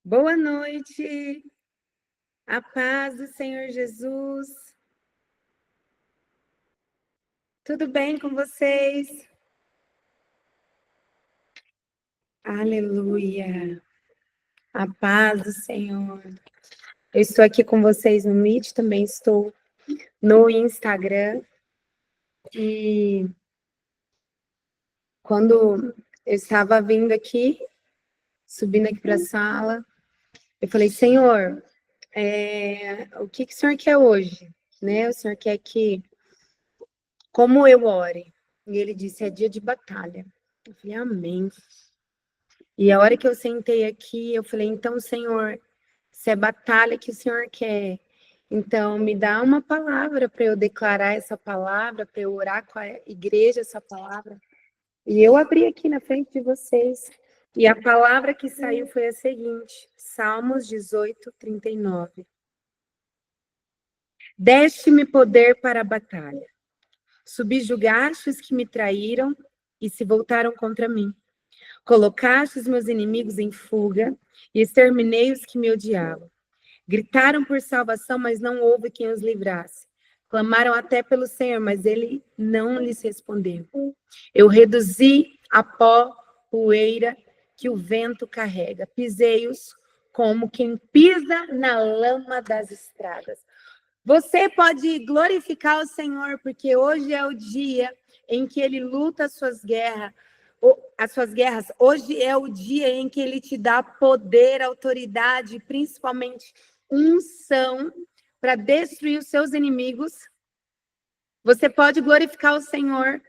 Boa noite, a paz do Senhor Jesus. Tudo bem com vocês? Aleluia, a paz do Senhor. Eu estou aqui com vocês no Meet, também estou no Instagram. E quando eu estava vindo aqui, subindo aqui para a sala, eu falei, Senhor, o que o Senhor quer hoje? Né? O Senhor quer que, como eu ore? E ele disse, é dia de batalha. Eu falei, amém. E a hora que eu sentei aqui, eu falei, então, Senhor, se é batalha que o Senhor quer, então me dá uma palavra para eu declarar essa palavra, para eu orar com a igreja essa palavra. E eu abri aqui na frente de vocês. E a palavra que saiu foi a seguinte, Salmos 18, 39. Deste-me poder para a batalha. Subjugaste os que me traíram e se voltaram contra mim. Colocaste os meus inimigos em fuga e exterminei os que me odiavam. Gritaram por salvação, mas não houve quem os livrasse. Clamaram até pelo Senhor, mas ele não lhes respondeu. Eu reduzi a pó, poeira que o vento carrega. Pisei-os como quem pisa na lama das estradas. Você pode glorificar o Senhor, porque hoje é o dia em que ele luta as suas guerras. Hoje é o dia em que ele te dá poder, autoridade, principalmente unção para destruir os seus inimigos. Você pode glorificar o Senhor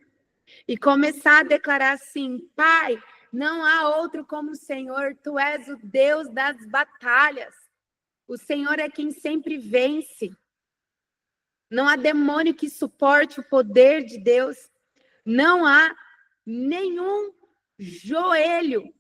e começar a declarar assim: Pai, não há outro como o Senhor, tu és o Deus das batalhas. O Senhor é quem sempre vence. Não há demônio que suporte o poder de Deus. Não há nenhum joelho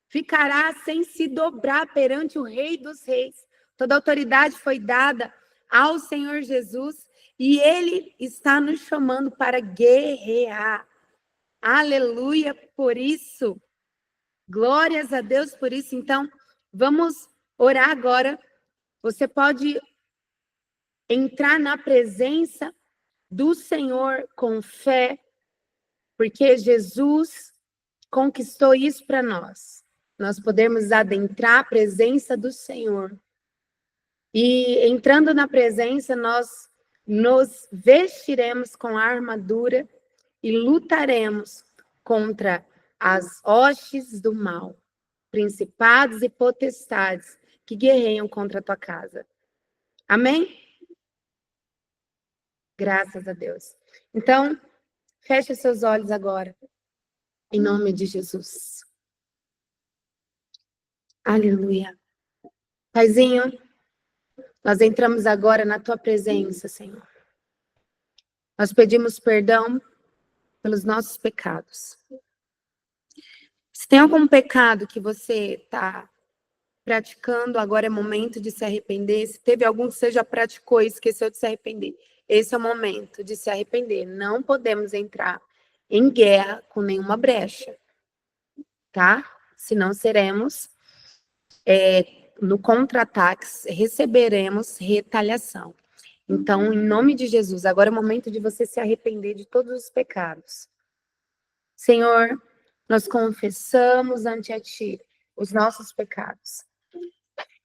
ficará sem se dobrar perante o Rei dos Reis. Toda autoridade foi dada ao Senhor Jesus e Ele está nos chamando para guerrear. Aleluia por isso. Glórias a Deus por isso. Então, vamos orar agora. Você pode entrar na presença do Senhor com fé, porque Jesus conquistou isso para nós. Nós podemos adentrar a presença do Senhor. E entrando na presença, nós nos vestiremos com a armadura e lutaremos contra as hostes do mal, principados e potestades que guerreiam contra a tua casa. Amém? Graças a Deus. Então, feche seus olhos agora, em nome de Jesus. Aleluia. Paizinho, nós entramos agora na tua presença, Senhor. Nós pedimos perdão pelos nossos pecados. Se tem algum pecado que você está praticando, agora é momento de se arrepender. Se teve algum que você já praticou e esqueceu de se arrepender, esse é o momento de se arrepender. Não podemos entrar em guerra com nenhuma brecha, tá? Senão seremos, no contra-ataque, receberemos retaliação. Então, em nome de Jesus, agora é o momento de você se arrepender de todos os pecados. Senhor, nós confessamos ante a Ti os nossos pecados.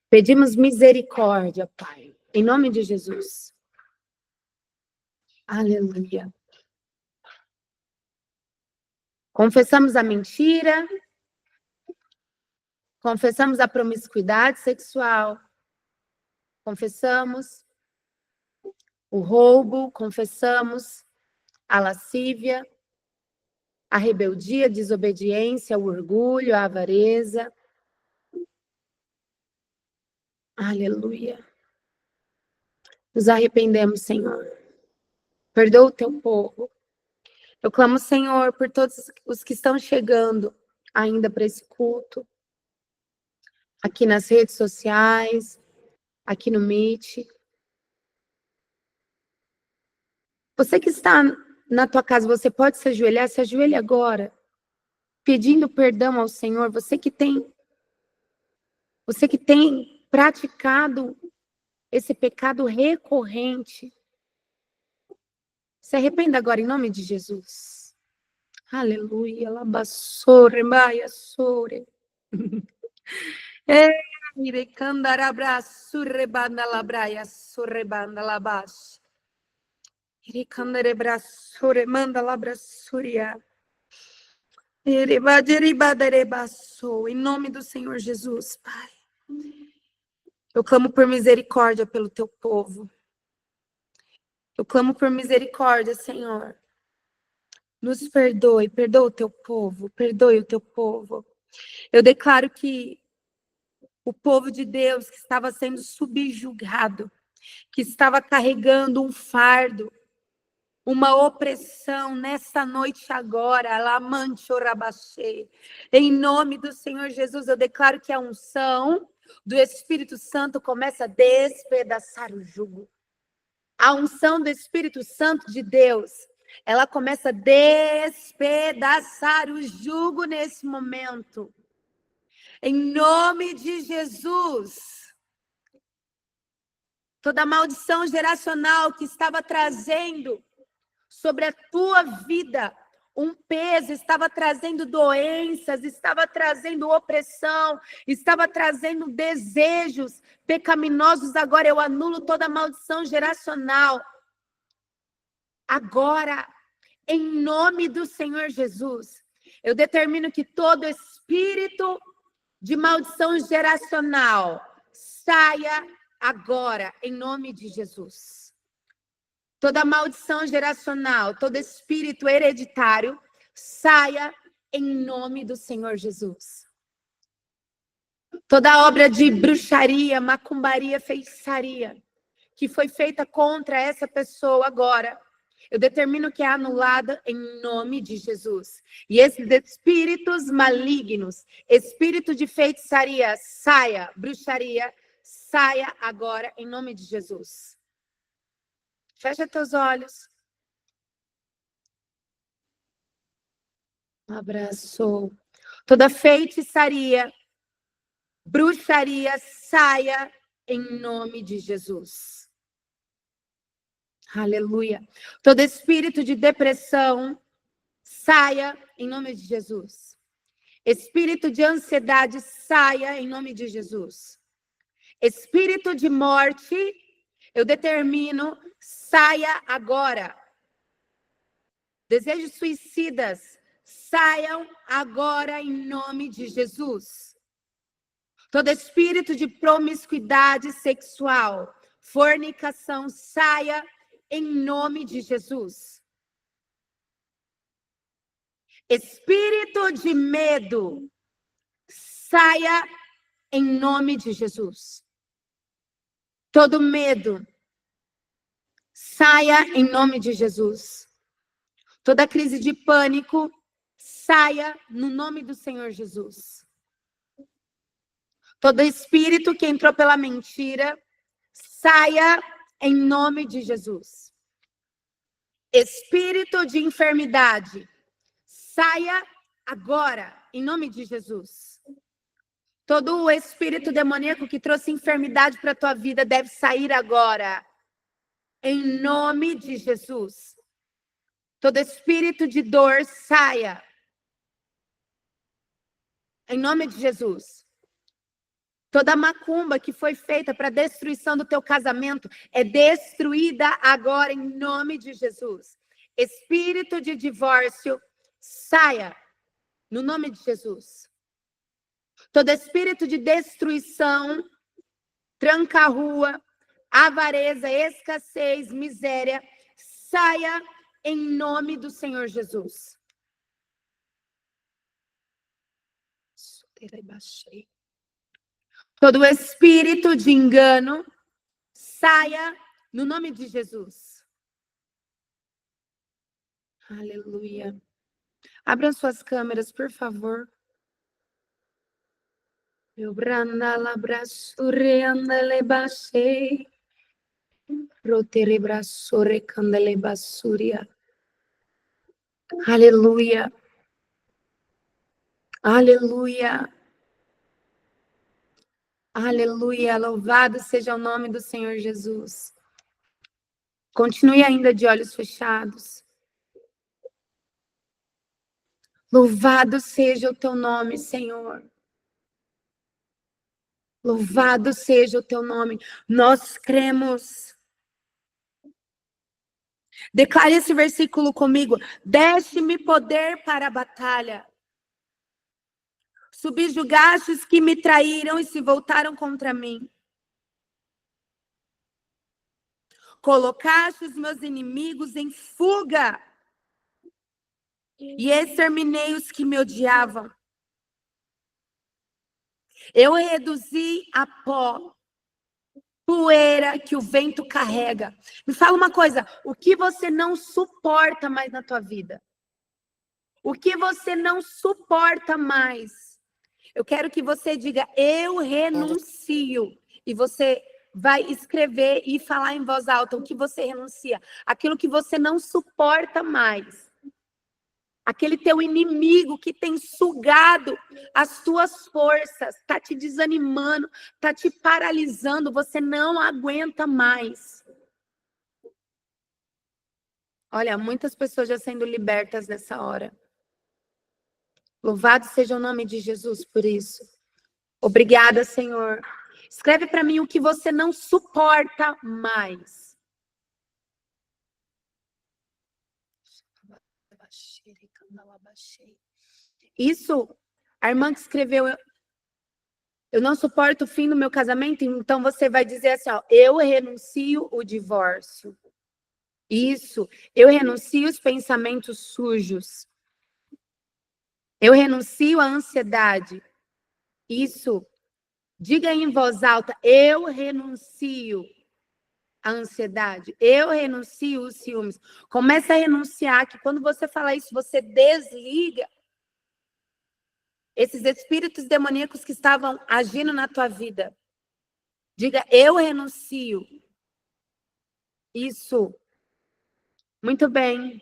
Pedimos misericórdia, Pai, em nome de Jesus. Aleluia. Confessamos a mentira, confessamos a promiscuidade sexual, confessamos o roubo, confessamos a lascívia, a rebeldia, a desobediência, o orgulho, a avareza. Aleluia. Nos arrependemos, Senhor. Perdoa o teu povo. Eu clamo, Senhor, por todos os que estão chegando ainda para esse culto, aqui nas redes sociais, aqui no Meet. Você que está na tua casa, você pode se ajoelhe agora, pedindo perdão ao Senhor. Você que tem Você que tem praticado esse pecado recorrente, se arrependa agora em nome de Jesus. Aleluia. Labassore, maia, sore. Irecandarabra, surrebanda labraia, surrebanda labash. Irecandarebra, suremanda labra, suria. Em nome do Senhor Jesus, Pai. Eu clamo por misericórdia pelo teu povo. Eu clamo por misericórdia, Senhor. Nos perdoe, perdoa o teu povo, perdoe o teu povo. Eu declaro que o povo de Deus que estava sendo subjugado, que estava carregando um fardo, uma opressão nessa noite agora, em nome do Senhor Jesus, eu declaro que a unção do Espírito Santo começa a despedaçar o jugo. A unção do Espírito Santo de Deus, ela começa a despedaçar o jugo nesse momento. Em nome de Jesus. Toda maldição geracional que estava trazendo sobre a tua vida um peso, estava trazendo doenças, estava trazendo opressão, estava trazendo desejos pecaminosos. Agora eu anulo toda maldição geracional. Agora, em nome do Senhor Jesus, eu determino que todo espírito de maldição geracional saia agora, em nome de Jesus. Toda maldição geracional, todo espírito hereditário, saia em nome do Senhor Jesus. Toda obra de bruxaria, macumbaria, feitiçaria, que foi feita contra essa pessoa agora, eu determino que é anulada em nome de Jesus. E esses espíritos malignos, espírito de feitiçaria, saia, bruxaria, saia agora em nome de Jesus. Fecha teus olhos. Abraçou. Toda feitiçaria, bruxaria, saia em nome de Jesus. Aleluia. Todo espírito de depressão, saia em nome de Jesus. Espírito de ansiedade, saia em nome de Jesus. Espírito de morte, eu determino, saia agora. Desejos suicidas, saiam agora em nome de Jesus. Todo espírito de promiscuidade sexual, fornicação, saia em nome de Jesus. Espírito de medo, saia em nome de Jesus. Todo medo, saia em nome de Jesus. Toda crise de pânico, saia no nome do Senhor Jesus. Todo espírito que entrou pela mentira, saia em nome de Jesus. Espírito de enfermidade, saia agora, em nome de Jesus. Todo o espírito demoníaco que trouxe enfermidade para a tua vida deve sair agora, em nome de Jesus. Todo espírito de dor, saia, em nome de Jesus. Toda macumba que foi feita para destruição do teu casamento é destruída agora em nome de Jesus. Espírito de divórcio, saia no nome de Jesus. Todo espírito de destruição, tranca-rua, avareza, escassez, miséria, saia em nome do Senhor Jesus. Todo espírito de engano, saia no nome de Jesus. Aleluia. Abram suas câmeras, por favor. Eu branda la brasurianda le basei. Rotere brasore candele basuria. Aleluia. Aleluia. Aleluia, louvado seja o nome do Senhor Jesus. Continue ainda de olhos fechados. Louvado seja o teu nome, Senhor. Louvado seja o teu nome. Nós cremos. Declare esse versículo comigo. Deste-me poder para a batalha. Subjugaste os que me traíram e se voltaram contra mim. Colocaste os meus inimigos em fuga. E exterminei os que me odiavam. Eu reduzi a pó, poeira que o vento carrega. Me fala uma coisa, o que você não suporta mais na tua vida? O que você não suporta mais? Eu quero que você diga, eu renuncio. E você vai escrever e falar em voz alta o que você renuncia. Aquilo que você não suporta mais. Aquele teu inimigo que tem sugado as tuas forças, está te desanimando, está te paralisando, você não aguenta mais. Olha, muitas pessoas já sendo libertas nessa hora. Louvado seja o nome de Jesus por isso. Obrigada, Senhor. Escreve para mim o que você não suporta mais. Isso, a irmã que escreveu, eu não suporto o fim do meu casamento, então você vai dizer assim, ó, eu renuncio o divórcio. Isso, eu renuncio os pensamentos sujos. Eu renuncio a ansiedade. Isso, diga aí em voz alta, eu renuncio a ansiedade, eu renuncio os ciúmes. Começa a renunciar, que quando você fala isso, você desliga esses espíritos demoníacos que estavam agindo na tua vida. Diga, eu renuncio. Isso. Muito bem.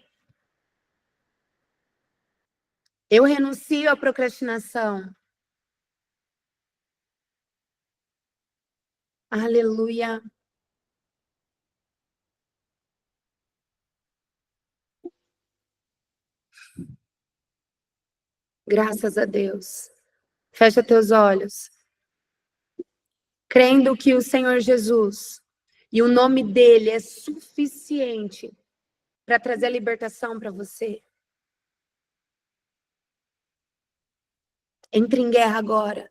Eu renuncio à procrastinação. Aleluia. Graças a Deus. Fecha teus olhos. Crendo que o Senhor Jesus e o nome dele é suficiente para trazer a libertação para você. Entre em guerra agora.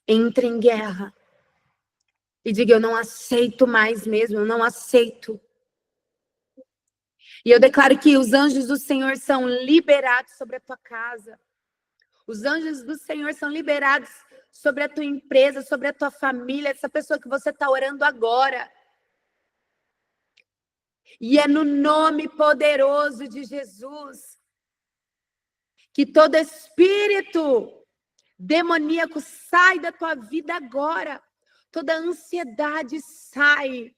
Entre em guerra. E diga, eu não aceito mais mesmo, eu não aceito. E eu declaro que os anjos do Senhor são liberados sobre a tua casa. Os anjos do Senhor são liberados sobre a tua empresa, sobre a tua família, essa pessoa que você está orando agora. E é no nome poderoso de Jesus que todo espírito demoníaco sai da tua vida agora. Toda ansiedade sai.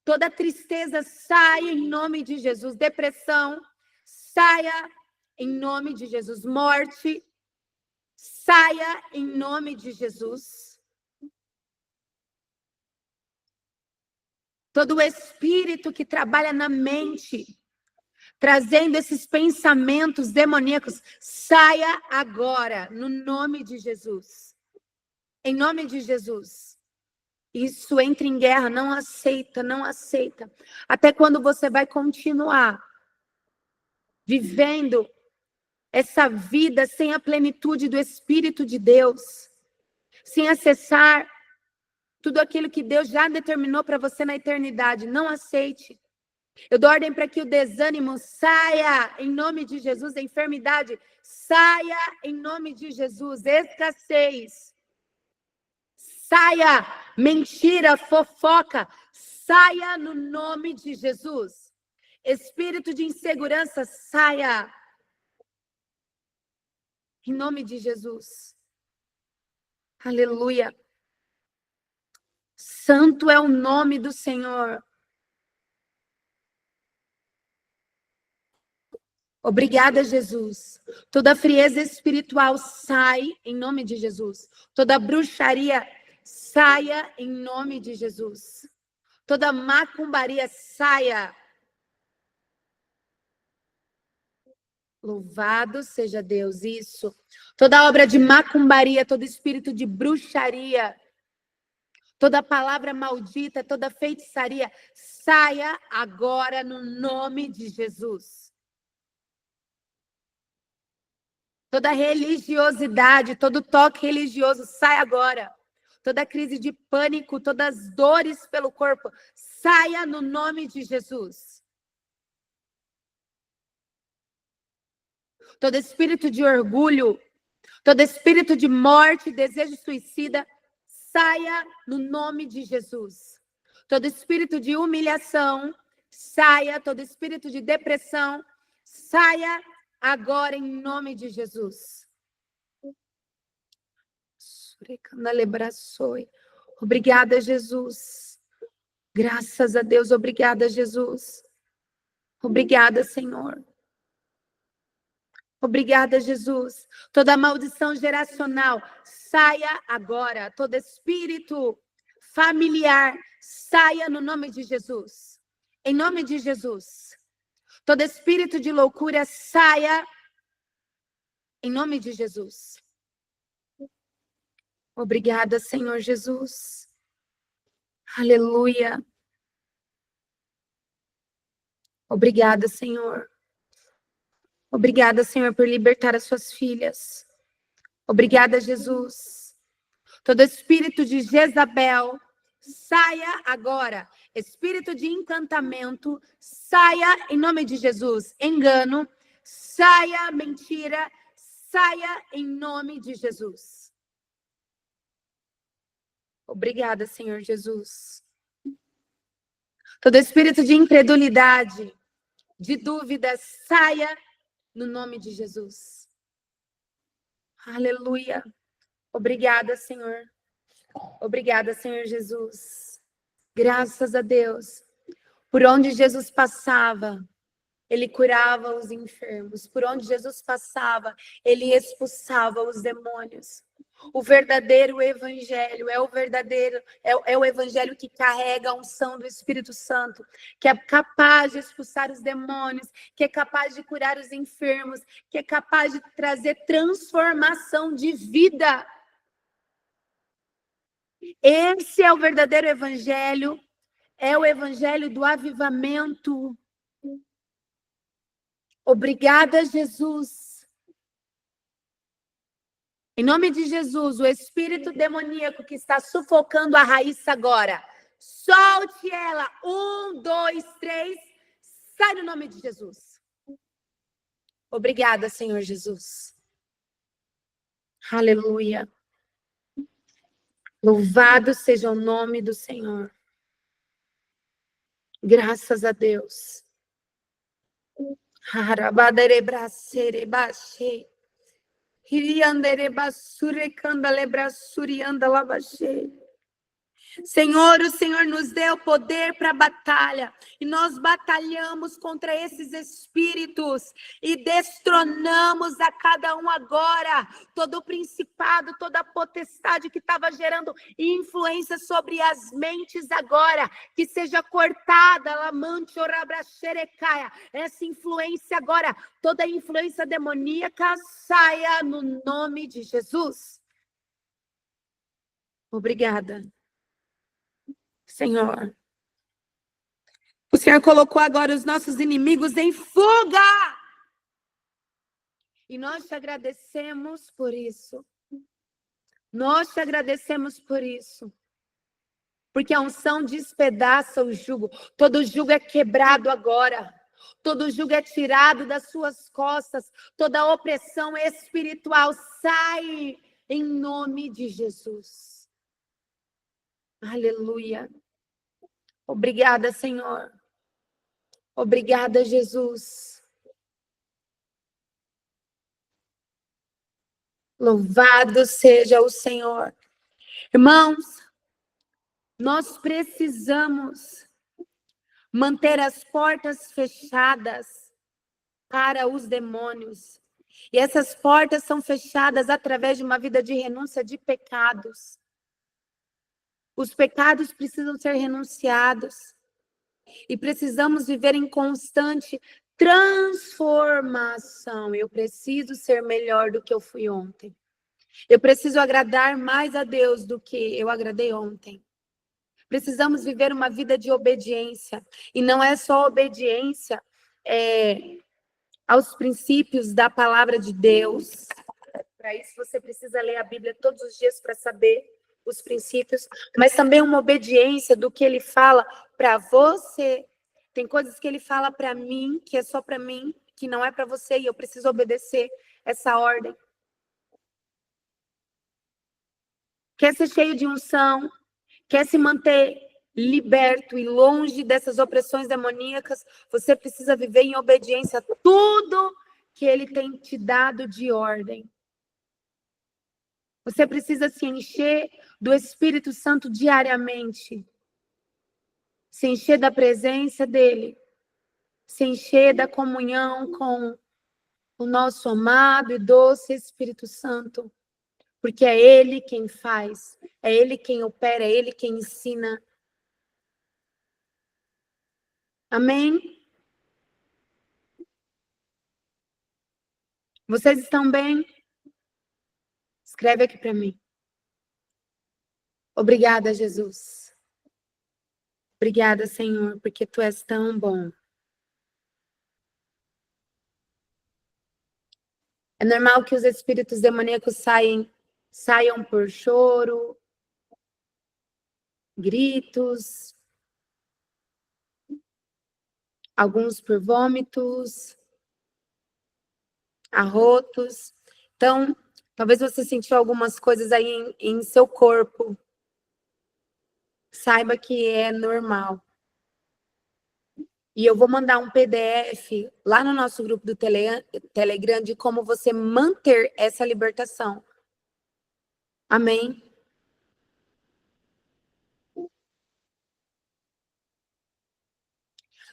Toda tristeza sai em nome de Jesus. Depressão, saia em nome de Jesus. Morte, saia em nome de Jesus. Todo espírito que trabalha na mente, trazendo esses pensamentos demoníacos, saia agora, no nome de Jesus. Em nome de Jesus. Isso entra em guerra, não aceita, não aceita. Até quando você vai continuar vivendo essa vida sem a plenitude do Espírito de Deus, sem acessar tudo aquilo que Deus já determinou para você na eternidade. Não aceite. Eu dou ordem para que o desânimo saia em nome de Jesus, a enfermidade saia em nome de Jesus, escassez saia, mentira, fofoca, saia no nome de Jesus. Espírito de insegurança, saia. Em nome de Jesus. Aleluia. Santo é o nome do Senhor. Obrigada, Jesus. Toda frieza espiritual sai em nome de Jesus. Toda bruxaria saia em nome de Jesus. Toda macumbaria saia. Louvado seja Deus, isso. Toda obra de macumbaria, todo espírito de bruxaria, toda palavra maldita, toda feitiçaria, saia agora no nome de Jesus. Toda religiosidade, todo toque religioso, sai agora. Toda crise de pânico, todas as dores pelo corpo, saia no nome de Jesus. Todo espírito de orgulho, todo espírito de morte, desejo suicida, saia no nome de Jesus. Todo espírito de humilhação, saia. Todo espírito de depressão, saia agora em nome de Jesus. Obrigada, Jesus. Graças a Deus, obrigada, Jesus. Obrigada, Senhor. Obrigada, Jesus. Toda maldição geracional, saia agora. Todo espírito familiar, saia no nome de Jesus. Em nome de Jesus. Todo espírito de loucura, saia em nome de Jesus. Obrigada, Senhor Jesus. Aleluia. Obrigada, Senhor. Obrigada, Senhor, por libertar as suas filhas. Obrigada, Jesus. Todo espírito de Jezabel, saia agora. Espírito de encantamento, saia em nome de Jesus. Engano, saia mentira, saia em nome de Jesus. Obrigada, Senhor Jesus. Todo espírito de incredulidade, de dúvida, saia no nome de Jesus. Aleluia. Obrigada, Senhor. Obrigada, Senhor Jesus. Graças a Deus. Por onde Jesus passava, ele curava os enfermos. Por onde Jesus passava, ele expulsava os demônios. O verdadeiro evangelho é o evangelho que carrega a unção do Espírito Santo, que é capaz de expulsar os demônios, que é capaz de curar os enfermos, que é capaz de trazer transformação de vida. Esse é o verdadeiro evangelho, é o evangelho do avivamento. Obrigada, Jesus. Em nome de Jesus, o espírito demoníaco que está sufocando a Raíssa agora, solte ela. 1, 2, 3, sai no nome de Jesus. Obrigada, Senhor Jesus. Aleluia. Louvado seja o nome do Senhor. Graças a Deus. Senhor, o Senhor nos deu poder para a batalha e nós batalhamos contra esses espíritos e destronamos a cada um agora, todo o principado, toda a potestade que estava gerando influência sobre as mentes agora, que seja cortada, essa influência agora, toda influência demoníaca saia no nome de Jesus. Obrigada, Senhor. O Senhor colocou agora os nossos inimigos em fuga. E nós te agradecemos por isso. Nós te agradecemos por isso. Porque a unção despedaça o jugo. Todo jugo é quebrado agora. Todo jugo é tirado das suas costas. Toda opressão espiritual sai em nome de Jesus. Aleluia. Obrigada, Senhor. Obrigada, Jesus. Louvado seja o Senhor. Irmãos, nós precisamos manter as portas fechadas para os demônios. E essas portas são fechadas através de uma vida de renúncia de pecados. Os pecados precisam ser renunciados. E precisamos viver em constante transformação. Eu preciso ser melhor do que eu fui ontem. Eu preciso agradar mais a Deus do que eu agradei ontem. Precisamos viver uma vida de obediência. E não é só obediência aos princípios da palavra de Deus. Para isso, você precisa ler a Bíblia todos os dias para saber os princípios, mas também uma obediência do que ele fala para você. Tem coisas que ele fala para mim, que é só para mim, que não é para você, e eu preciso obedecer essa ordem. Quer ser cheio de unção, quer se manter liberto e longe dessas opressões demoníacas, você precisa viver em obediência a tudo que ele tem te dado de ordem. Você precisa se encher do Espírito Santo diariamente. Se encher da presença dele. Se encher da comunhão com o nosso amado e doce Espírito Santo. Porque é ele quem faz. É ele quem opera. É ele quem ensina. Amém? Vocês estão bem? Escreve aqui para mim. Obrigada, Jesus. Obrigada, Senhor, porque tu és tão bom. É normal que os espíritos demoníacos saiam por choro, gritos, alguns por vômitos, arrotos. Então, talvez você sentiu algumas coisas aí em seu corpo. Saiba que é normal. E eu vou mandar um PDF lá no nosso grupo do Telegram de como você manter essa libertação. Amém?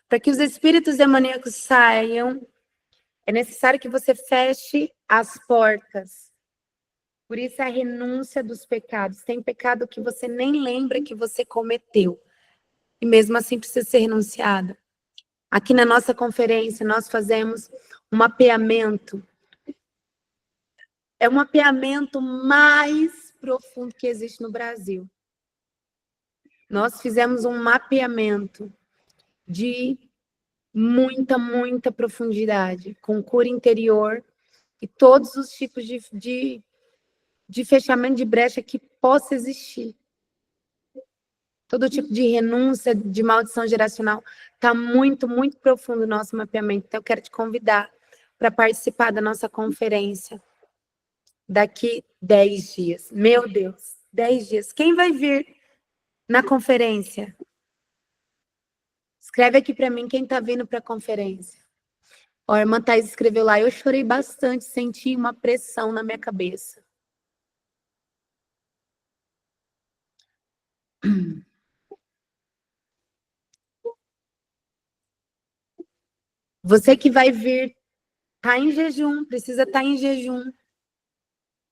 Para que os espíritos demoníacos saiam, é necessário que você feche as portas. Por isso a renúncia dos pecados. Tem pecado que você nem lembra que você cometeu. E mesmo assim precisa ser renunciado. Aqui na nossa conferência, nós fazemos um mapeamento. É um mapeamento mais profundo que existe no Brasil. Nós fizemos um mapeamento de muita profundidade, com cura interior e todos os tipos de fechamento de brecha que possa existir. Todo tipo de renúncia, de maldição geracional, está muito profundo o nosso mapeamento. Então, eu quero te convidar para participar da nossa conferência daqui 10 dias. Meu Deus, 10 dias. Quem vai vir na conferência? Escreve aqui para mim quem está vindo para a conferência. Ó, a irmã Thais escreveu lá, eu chorei bastante, senti uma pressão na minha cabeça. Você que vai vir, tá em jejum, precisa estar em jejum.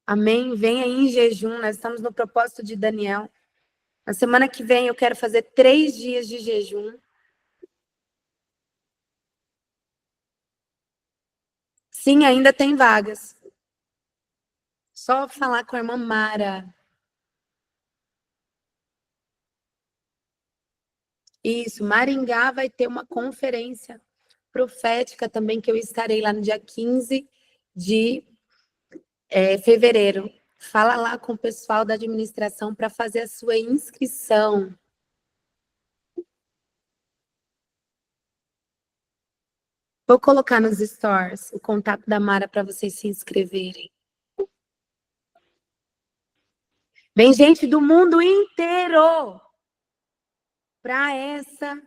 Amém? Venha em jejum, nós estamos no propósito de Daniel. Na semana que vem eu quero fazer 3 dias de jejum. Sim, ainda tem vagas. Só falar com a irmã Mara. Isso, Maringá vai ter uma conferência profética também, que eu estarei lá no dia 15 de fevereiro. Fala lá com o pessoal da administração para fazer a sua inscrição. Vou colocar nos stores o contato da Mara para vocês se inscreverem. Vem gente do mundo inteiro para essa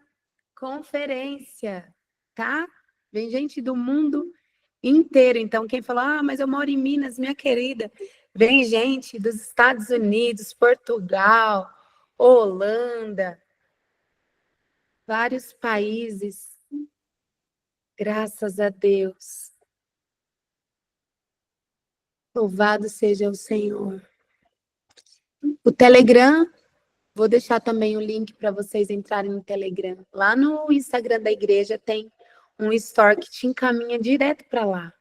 conferência, tá? Vem gente do mundo inteiro. Então, quem falou, mas eu moro em Minas, minha querida. Vem gente dos Estados Unidos, Portugal, Holanda, vários países. Graças a Deus. Louvado seja o Senhor. O Telegram, vou deixar também o link para vocês entrarem no Telegram. Lá no Instagram da igreja tem um store que te encaminha direto para lá.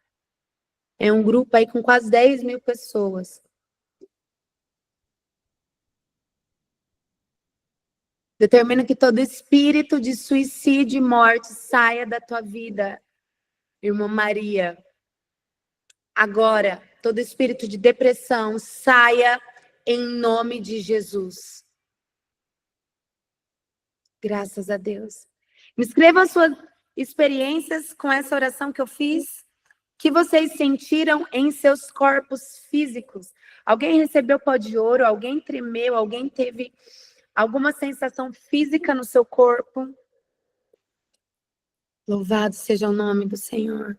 É um grupo aí com quase 10 mil pessoas. Determina que todo espírito de suicídio e morte saia da tua vida, irmã Maria. Agora, todo espírito de depressão saia em nome de Jesus. Graças a Deus. Me escrevam as suas experiências com essa oração que eu fiz. O que vocês sentiram em seus corpos físicos? Alguém recebeu pó de ouro? Alguém tremeu? Alguém teve alguma sensação física no seu corpo? Louvado seja o nome do Senhor.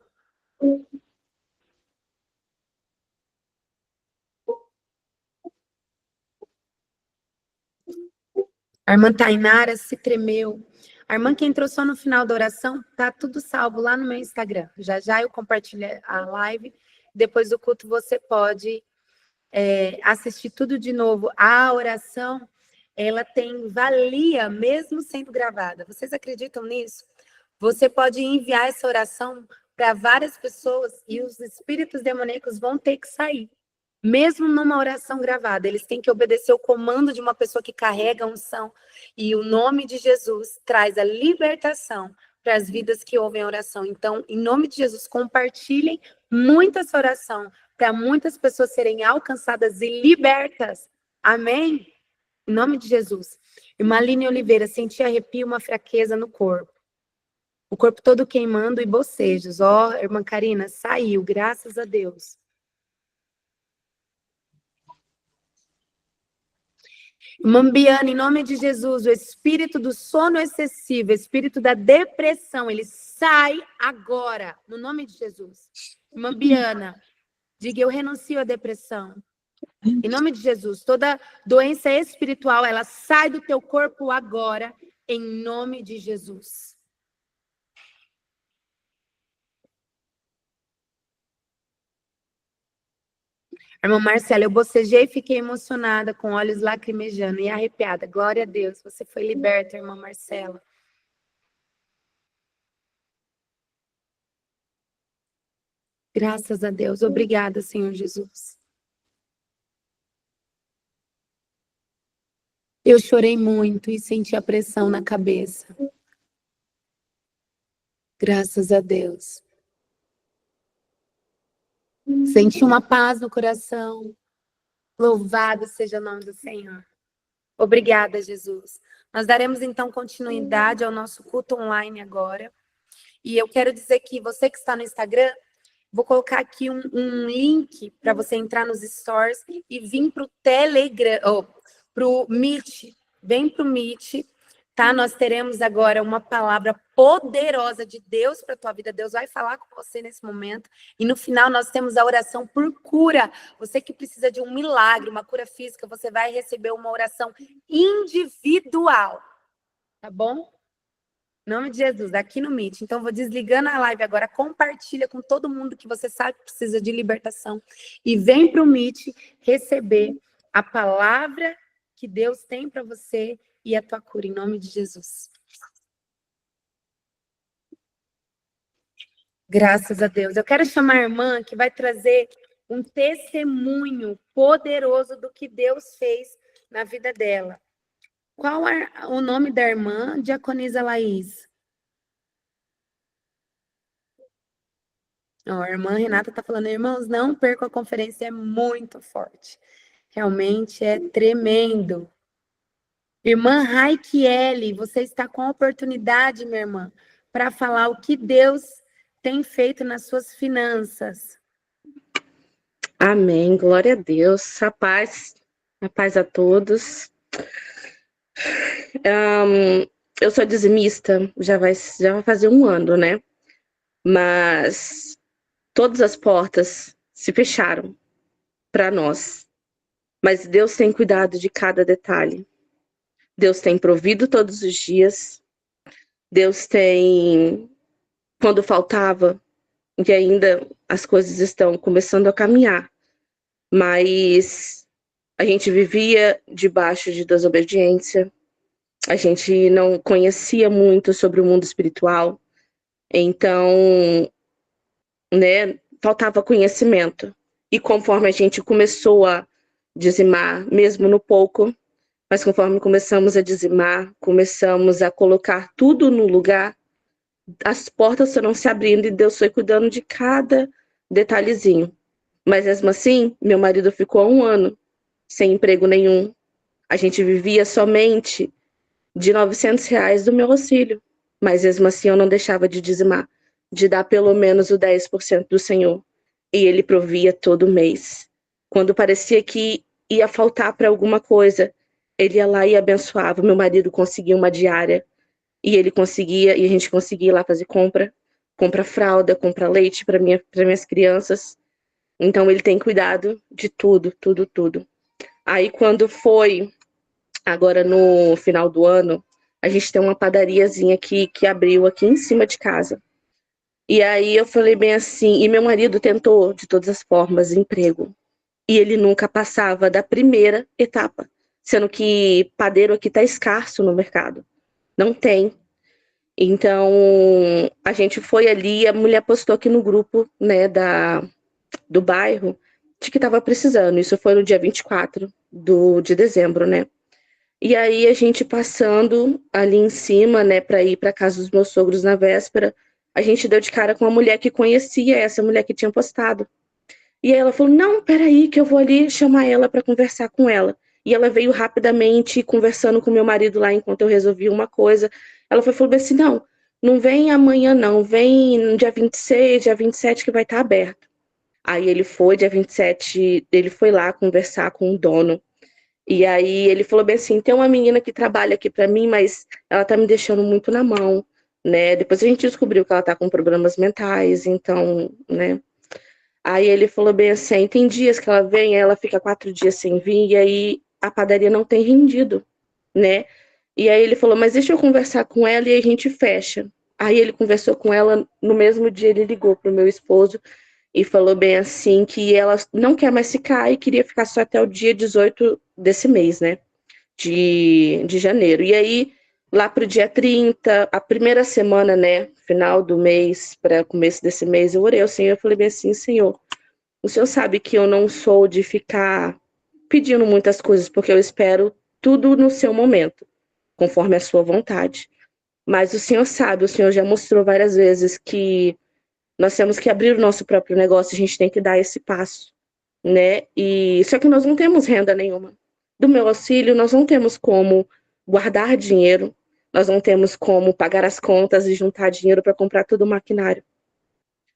A irmã Tainara se tremeu. A irmã que entrou só no final da oração, tá tudo salvo lá no meu Instagram. Já já eu compartilho a live. Depois do culto você pode assistir tudo de novo. A oração, ela tem valia mesmo sendo gravada. Vocês acreditam nisso? Você pode enviar essa oração para várias pessoas e os espíritos demoníacos vão ter que sair. Mesmo numa oração gravada, eles têm que obedecer o comando de uma pessoa que carrega a unção. E o nome de Jesus traz a libertação para as vidas que ouvem a oração. Então, em nome de Jesus, compartilhem muito essa oração para muitas pessoas serem alcançadas e libertas. Amém? Em nome de Jesus. Irmã Aline Oliveira, senti arrepio, uma fraqueza no corpo. O corpo todo queimando e bocejos. Ó, irmã Karina, saiu, graças a Deus. Mambiana, em nome de Jesus, o espírito do sono excessivo, o espírito da depressão, ele sai agora, no nome de Jesus. Mambiana, diga, eu renuncio à depressão. Em nome de Jesus, toda doença espiritual, ela sai do teu corpo agora, em nome de Jesus. Irmã Marcela, eu bocejei e fiquei emocionada, com olhos lacrimejando e arrepiada. Glória a Deus, você foi liberta, irmã Marcela. Graças a Deus. Obrigada, Senhor Jesus. Eu chorei muito e senti a pressão na cabeça. Graças a Deus. Senti uma paz no coração. Louvado seja o nome do Senhor. Obrigada, Jesus. Nós daremos então continuidade ao nosso culto online agora. E eu quero dizer que você que está no Instagram, vou colocar aqui um link para você entrar nos stores e vir para o Telegram, para o Meet. Vem para o Meet, tá? Nós teremos agora uma palavra poderosa de Deus para a tua vida. Deus vai falar com você nesse momento. E no final nós temos a oração por cura. Você que precisa de um milagre, uma cura física, você vai receber uma oração individual. Tá bom? Em nome de Jesus, aqui no Meet. Então, vou desligando a live agora. Compartilha com todo mundo que você sabe que precisa de libertação. E vem para o Meet receber a palavra que Deus tem para você e a tua cura, em nome de Jesus. Graças a Deus. Eu quero chamar a irmã que vai trazer um testemunho poderoso do que Deus fez na vida dela. Qual é o nome da irmã? Diaconisa Laís. A irmã Renata está falando, irmãos, não percam a conferência, é muito forte. Realmente é tremendo. Irmã Raikiele, você está com a oportunidade, minha irmã, para falar o que Deus tem feito nas suas finanças. Amém, glória a Deus. A paz a todos. Eu sou dizimista, já vai fazer um ano, né? Mas todas as portas se fecharam para nós. Mas Deus tem cuidado de cada detalhe. Deus tem provido todos os dias. Deus tem quando faltava, e ainda as coisas estão começando a caminhar, mas a gente vivia debaixo de desobediência, a gente não conhecia muito sobre o mundo espiritual, então, né, faltava conhecimento. E conforme a gente começou a dizimar, mesmo no pouco, mas conforme começamos a dizimar, começamos a colocar tudo no lugar, as portas foram se abrindo e Deus foi cuidando de cada detalhezinho. Mas mesmo assim, meu marido ficou 1 ano sem emprego nenhum. A gente vivia somente de R$ 900 do meu auxílio. Mas mesmo assim eu não deixava de dizimar, de dar pelo menos o 10% do Senhor. E Ele provia todo mês. Quando parecia que ia faltar para alguma coisa, Ele ia lá e abençoava. Meu marido conseguia uma diária. E ele conseguia, e a gente conseguia ir lá fazer compra fralda, compra leite para minhas crianças. Então ele tem cuidado de tudo, tudo, tudo. Aí quando foi agora no final do ano, a gente tem uma padariazinha aqui que abriu aqui em cima de casa. E aí eu falei bem assim, e meu marido tentou de todas as formas emprego. E ele nunca passava da primeira etapa, sendo que padeiro aqui tá escasso no mercado. Não tem. Então, a gente foi ali, a mulher postou aqui no grupo, né, do bairro, de que estava precisando. Isso foi no dia 24 de dezembro, né? E aí a gente passando ali em cima, né, para ir para casa dos meus sogros na véspera, a gente deu de cara com uma mulher que conhecia essa mulher que tinha postado. E aí ela falou: "Não, peraí, que eu vou ali chamar ela para conversar com ela". E ela veio rapidamente conversando com meu marido lá enquanto eu resolvi uma coisa. Ela falou assim: "Não, não vem amanhã não, vem no dia 26, dia 27 que vai estar aberto". Aí ele foi, dia 27, ele foi lá conversar com o dono. E aí ele falou bem assim: "Tem uma menina que trabalha aqui para mim, mas ela tá me deixando muito na mão, né?". Depois a gente descobriu que ela tá com problemas mentais, então, né? Aí ele falou bem assim: "Tem dias que ela vem, ela fica 4 dias sem vir, e aí a padaria não tem rendido, né?". E aí ele falou: "Mas deixa eu conversar com ela e aí a gente fecha". Aí ele conversou com ela, no mesmo dia ele ligou pro meu esposo e falou bem assim que ela não quer mais ficar e queria ficar só até o dia 18 desse mês, né, de janeiro. E aí, lá pro dia 30, a primeira semana, né, final do mês para começo desse mês, eu orei ao Senhor, eu falei bem assim: "Senhor, o Senhor sabe que eu não sou de ficar pedindo muitas coisas, porque eu espero tudo no seu momento, conforme a sua vontade. Mas o Senhor sabe, o Senhor já mostrou várias vezes que nós temos que abrir o nosso próprio negócio, a gente tem que dar esse passo, né? E só que nós não temos renda nenhuma. Do meu auxílio, nós não temos como guardar dinheiro, nós não temos como pagar as contas e juntar dinheiro para comprar todo o maquinário".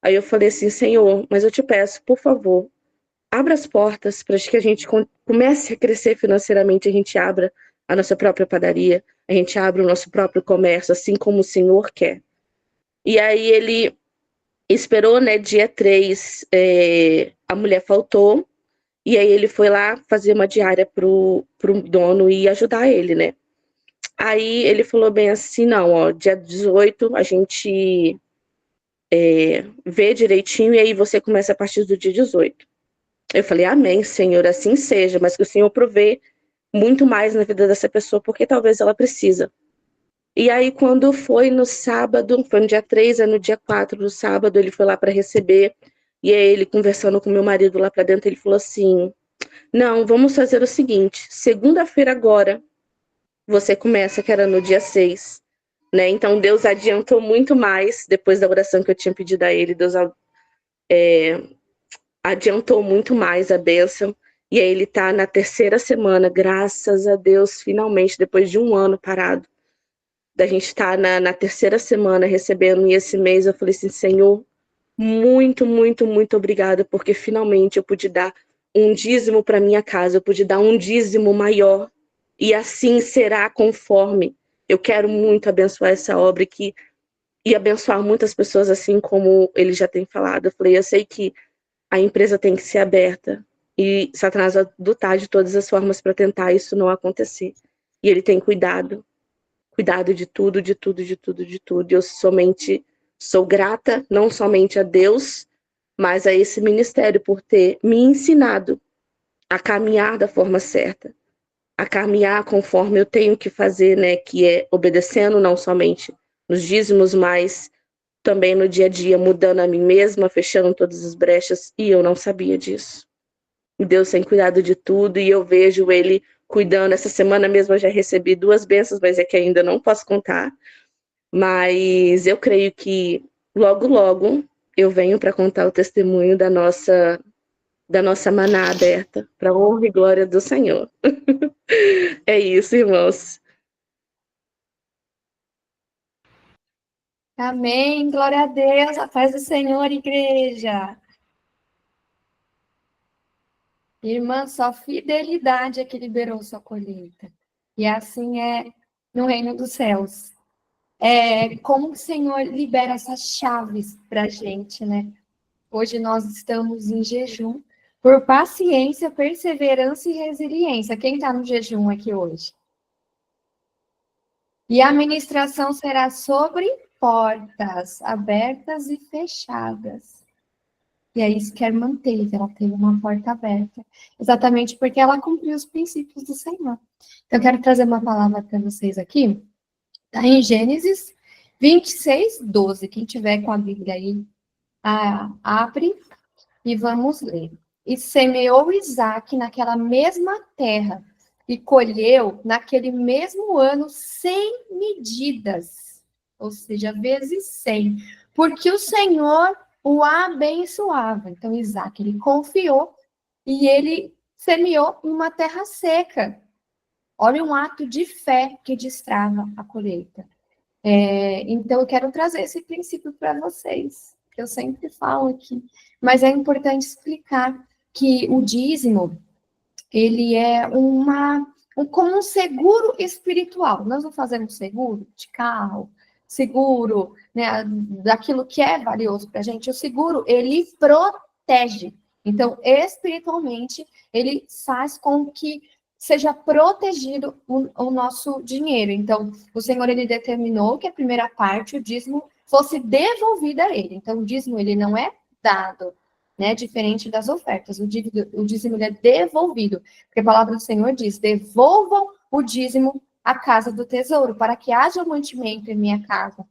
Aí eu falei assim: "Senhor, mas eu te peço, por favor, abra as portas para que a gente comece a crescer financeiramente, a gente abra a nossa própria padaria, a gente abra o nosso próprio comércio, assim como o Senhor quer". E aí ele esperou, né, dia 3, a mulher faltou, e aí ele foi lá fazer uma diária pro dono e ajudar ele, né. Aí ele falou bem assim: "Não, ó, dia 18 a gente vê direitinho e aí você começa a partir do dia 18". Eu falei: "Amém, Senhor, assim seja, mas que o Senhor provê muito mais na vida dessa pessoa, porque talvez ela precisa". E aí quando foi no sábado, foi no dia 3, no dia 4 do sábado, ele foi lá para receber, e aí ele conversando com meu marido lá para dentro, ele falou assim: "Não, vamos fazer o seguinte, segunda-feira agora, você começa", que era no dia 6, né. Então Deus adiantou muito mais, depois da oração que eu tinha pedido a ele, Deus adiantou muito mais a bênção, e aí ele tá na terceira semana, graças a Deus, finalmente, depois de 1 ano parado, da gente tá na terceira semana recebendo, e esse mês eu falei assim: "Senhor, muito, muito, muito obrigada, porque finalmente eu pude dar um dízimo para minha casa, eu pude dar um dízimo maior, e assim será conforme". Eu quero muito abençoar essa obra e abençoar muitas pessoas, assim como ele já tem falado. Eu falei: "Eu sei que a empresa tem que ser aberta e Satanás vai lutar de todas as formas para tentar isso não acontecer. E ele tem cuidado de tudo, de tudo, de tudo, de tudo. E eu Sou grata não somente a Deus, mas a esse ministério por ter me ensinado a caminhar da forma certa, a caminhar conforme eu tenho que fazer, né, que é obedecendo não somente nos dízimos, mas também no dia a dia, mudando a mim mesma, fechando todas as brechas, e eu não sabia disso. E Deus tem cuidado de tudo, e eu vejo Ele cuidando. Essa semana mesmo eu já recebi 2 bênçãos, mas é que ainda não posso contar. Mas eu creio que logo, logo eu venho para contar o testemunho da nossa maná aberta, para honra e glória do Senhor. É isso, irmãos. Amém, glória a Deus, a paz do Senhor, igreja. Irmã, só fidelidade é que liberou sua colheita. E assim é no reino dos céus. Como o Senhor libera essas chaves para a gente, né? Hoje nós estamos em jejum por paciência, perseverança e resiliência. Quem está no jejum aqui hoje? E a ministração será sobre portas abertas e fechadas. E é isso que quer manter, ela teve uma porta aberta. Exatamente porque ela cumpriu os princípios do Senhor. Então, eu quero trazer uma palavra para vocês aqui. Está em Gênesis 26, 12. Quem tiver com a Bíblia aí, abre e vamos ler. E semeou Isaque naquela mesma terra, e colheu naquele mesmo ano 100 medidas, ou seja, vezes 100, porque o Senhor o abençoava. Então, Isaque, ele confiou e ele semeou em uma terra seca. Olha um ato de fé que destrava a colheita. Então, eu quero trazer esse princípio para vocês, que eu sempre falo aqui, mas é importante explicar que o dízimo, ele é como um seguro espiritual. Nós não fazemos seguro de carro, seguro, né, daquilo que é valioso para a gente. O seguro, ele protege. Então, espiritualmente, ele faz com que seja protegido o nosso dinheiro. Então, o Senhor, ele determinou que a primeira parte, o dízimo, fosse devolvida a ele. Então, o dízimo, ele não é dado, né? Diferente das ofertas. O dízimo ele é devolvido. Porque a palavra do Senhor diz: devolvam o dízimo à casa do tesouro, para que haja mantimento em minha casa.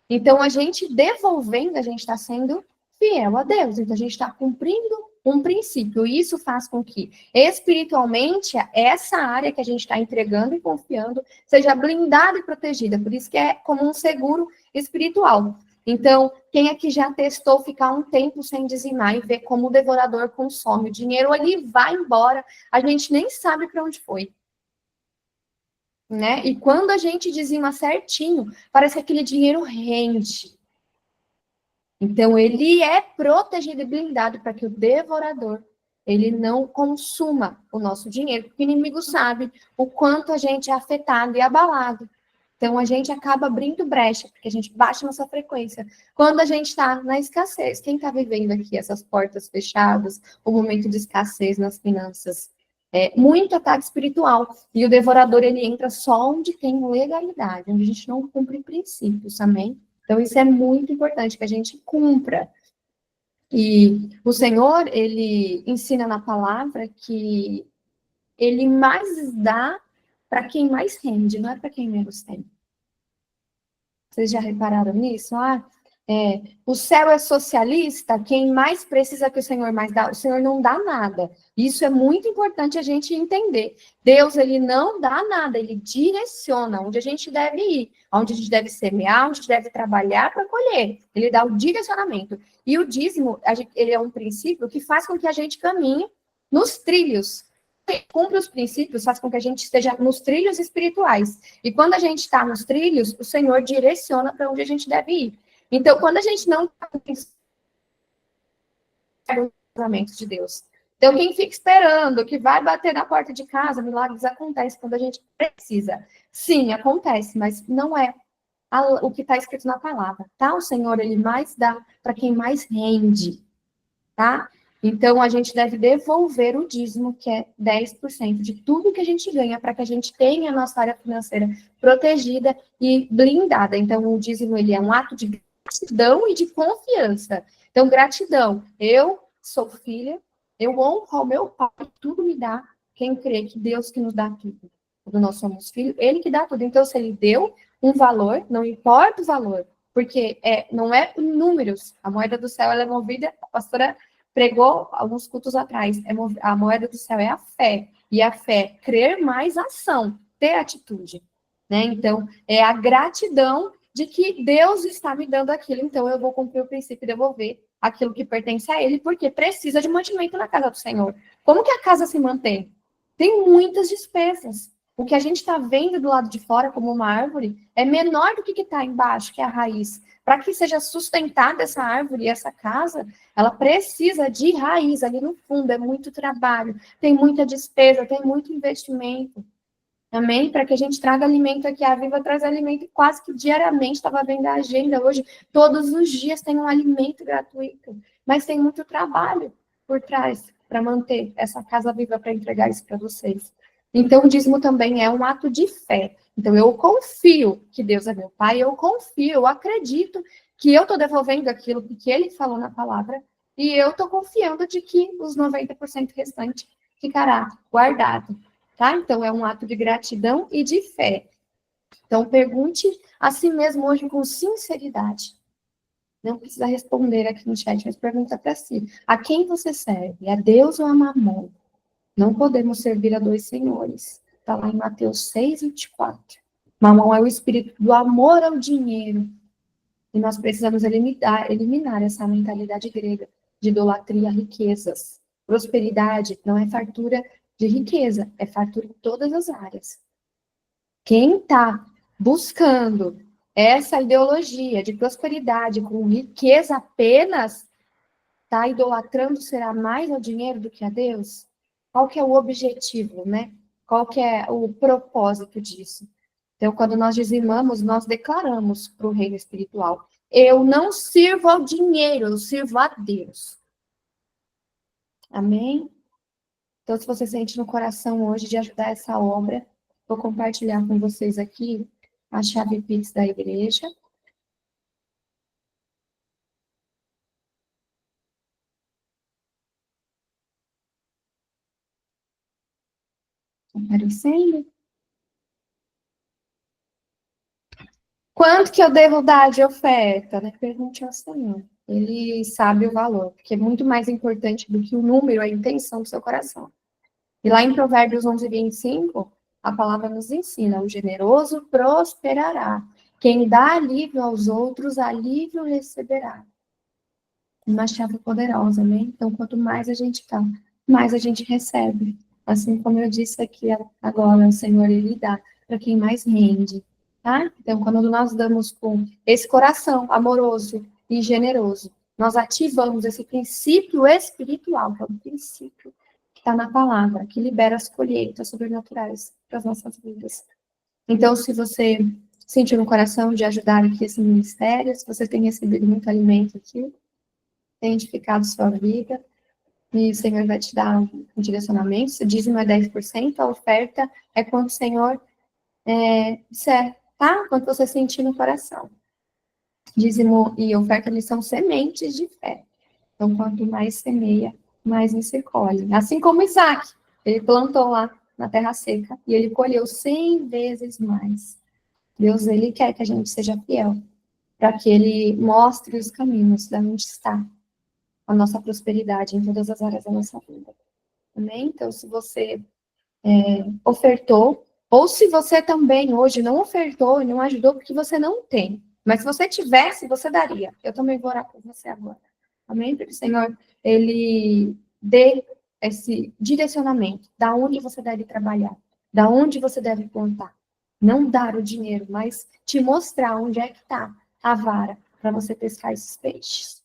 Então, a gente devolvendo, a gente está sendo fiel a Deus. Então, a gente está cumprindo um princípio. E isso faz com que, espiritualmente, essa área que a gente está entregando e confiando seja blindada e protegida. Por isso que é como um seguro espiritual. Então, quem aqui já testou ficar um tempo sem dizimar e ver como o devorador consome o dinheiro, ele vai embora, a gente nem sabe para onde foi. Né? E quando a gente dizima certinho, parece que aquele dinheiro rende. Então, ele é protegido e blindado para que o devorador, ele não consuma o nosso dinheiro, porque o inimigo sabe o quanto a gente é afetado e abalado. Então, a gente acaba abrindo brecha, porque a gente baixa nossa frequência. Quando a gente está na escassez, quem está vivendo aqui essas portas fechadas, o momento de escassez nas finanças? Muito ataque espiritual. E o devorador, ele entra só onde tem legalidade, onde a gente não cumpre princípios, amém? Então, isso é muito importante, que a gente cumpra. E o Senhor, ele ensina na palavra que ele mais dá para quem mais rende, não é para quem menos tem. Vocês já repararam nisso? O céu é socialista, quem mais precisa que o Senhor mais dá, o Senhor não dá nada. Isso é muito importante a gente entender. Deus, ele não dá nada, ele direciona onde a gente deve ir, onde a gente deve semear, onde a gente deve trabalhar para colher. Ele dá o direcionamento. E o dízimo, ele é um princípio que faz com que a gente caminhe nos trilhos. Cumpre os princípios, faz com que a gente esteja nos trilhos espirituais. E quando a gente está nos trilhos, o Senhor direciona para onde a gente deve ir. Então, quando a gente não está no planejamento de Deus. Então, quem fica esperando que vai bater na porta de casa, milagres acontecem quando a gente precisa. Sim, acontece, mas não é o que está escrito na palavra, tá? O Senhor, ele mais dá para quem mais rende, tá? Então, a gente deve devolver o dízimo, que é 10% de tudo que a gente ganha, para que a gente tenha a nossa área financeira protegida e blindada. Então, o dízimo, ele é um ato de gratidão e de confiança. Então, gratidão. Eu sou filha, eu honro ao meu pai, tudo me dá. Quem crê que Deus que nos dá tudo. Quando nós somos filhos, ele que dá tudo. Então, se ele deu um valor, não importa o valor, porque não é números. A moeda do céu ela é movida, a pastora pregou alguns cultos atrás, a moeda do céu é a fé. E a fé, crer mais ação, ter atitude. Né? Então, é a gratidão de que Deus está me dando aquilo, então eu vou cumprir o princípio e devolver aquilo que pertence a Ele, porque precisa de mantimento na casa do Senhor. Como que a casa se mantém? Tem muitas despesas. O que a gente está vendo do lado de fora como uma árvore é menor do que está embaixo, que é a raiz. Para que seja sustentada essa árvore e essa casa, ela precisa de raiz ali no fundo, é muito trabalho, tem muita despesa, tem muito investimento. Amém? Para que a gente traga alimento aqui. A Viva traz alimento quase que diariamente. Estava vendo a agenda hoje. Todos os dias tem um alimento gratuito. Mas tem muito trabalho por trás para manter essa casa viva, para entregar isso para vocês. Então, o dízimo também é um ato de fé. Então, eu confio que Deus é meu Pai. Eu confio, eu acredito que eu estou devolvendo aquilo que Ele falou na palavra. E eu estou confiando de que os 90% restantes ficará guardado. Tá? Então, é um ato de gratidão e de fé. Então, pergunte a si mesmo hoje com sinceridade. Não precisa responder aqui no chat, mas pergunta para si. A quem você serve? A Deus ou a Mamon? Não podemos servir a dois senhores. Está lá em Mateus 6:24. Mamon é o espírito do amor ao dinheiro. E nós precisamos eliminar essa mentalidade grega de idolatria a riquezas. Prosperidade não é fartura de riqueza, é fartura em todas as áreas. Quem está buscando essa ideologia de prosperidade com riqueza apenas, está idolatrando será mais ao dinheiro do que a Deus? Qual que é o objetivo, né? Qual que é o propósito disso? Então, quando nós dizimamos, nós declaramos para o reino espiritual: eu não sirvo ao dinheiro, eu sirvo a Deus. Amém? Então, se você sente no coração hoje de ajudar essa obra, vou compartilhar com vocês aqui a chave Pix da igreja. Aparecendo. Quanto que eu devo dar de oferta? Né? Pergunte ao Senhor. Ele sabe o valor, porque é muito mais importante do que o número, a intenção do seu coração. E lá em Provérbios 11:25, a palavra nos ensina: o generoso prosperará. Quem dá alívio aos outros, alívio receberá. Uma chave poderosa, né? Então, quanto mais a gente dá, mais a gente recebe. Assim como eu disse aqui agora, o Senhor, Ele dá para quem mais rende, tá? Então, quando nós damos com esse coração amoroso e generoso, nós ativamos esse princípio espiritual, que é um princípio que está na palavra, que libera as colheitas sobrenaturais para as nossas vidas. Então, se você sentir no coração de ajudar aqui esse ministério, se você tem recebido muito alimento aqui, tem edificado sua vida, e o Senhor vai te dar um direcionamento. Se o dízimo é 10%, a oferta é quanto o Senhor disser, tá? Quanto você sentir no coração. Dízimo e oferta, eles são sementes de fé. Então, quanto mais semeia, mais você colhe. Assim como Isaac, ele plantou lá na terra seca, e ele colheu 100 vezes mais. Deus, ele quer que a gente seja fiel, para que ele mostre os caminhos de onde está a nossa prosperidade em todas as áreas da nossa vida. Amém? Então, se você ofertou, ou se você também hoje não ofertou e não ajudou porque você não tem, mas se você tivesse, você daria. Eu também vou orar por você agora. Amém? Porque o Senhor, Ele dê esse direcionamento, da onde você deve trabalhar, da onde você deve plantar. Não dar o dinheiro, mas te mostrar onde é que está a vara para você pescar esses peixes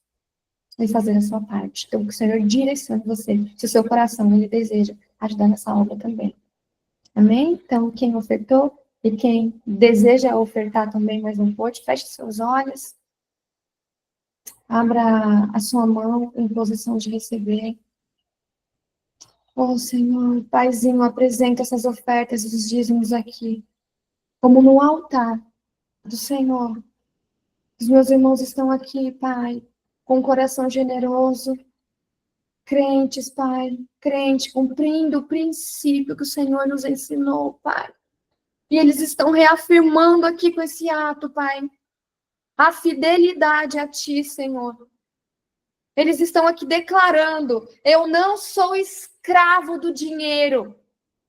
e fazer a sua parte. Então, que o Senhor direcione você, se o seu coração ele deseja ajudar nessa obra também. Amém? Então, quem ofertou e quem deseja ofertar também, mas não pode, feche seus olhos, abra a sua mão em posição de receber. Oh, Senhor, Paizinho, apresenta essas ofertas e os dízimos aqui, como no altar do Senhor. Os meus irmãos estão aqui, Pai, com um coração generoso, crentes, Pai, crente, cumprindo o princípio que o Senhor nos ensinou, Pai. E eles estão reafirmando aqui com esse ato, Pai, a fidelidade a Ti, Senhor. Eles estão aqui declarando: eu não sou escravo do dinheiro,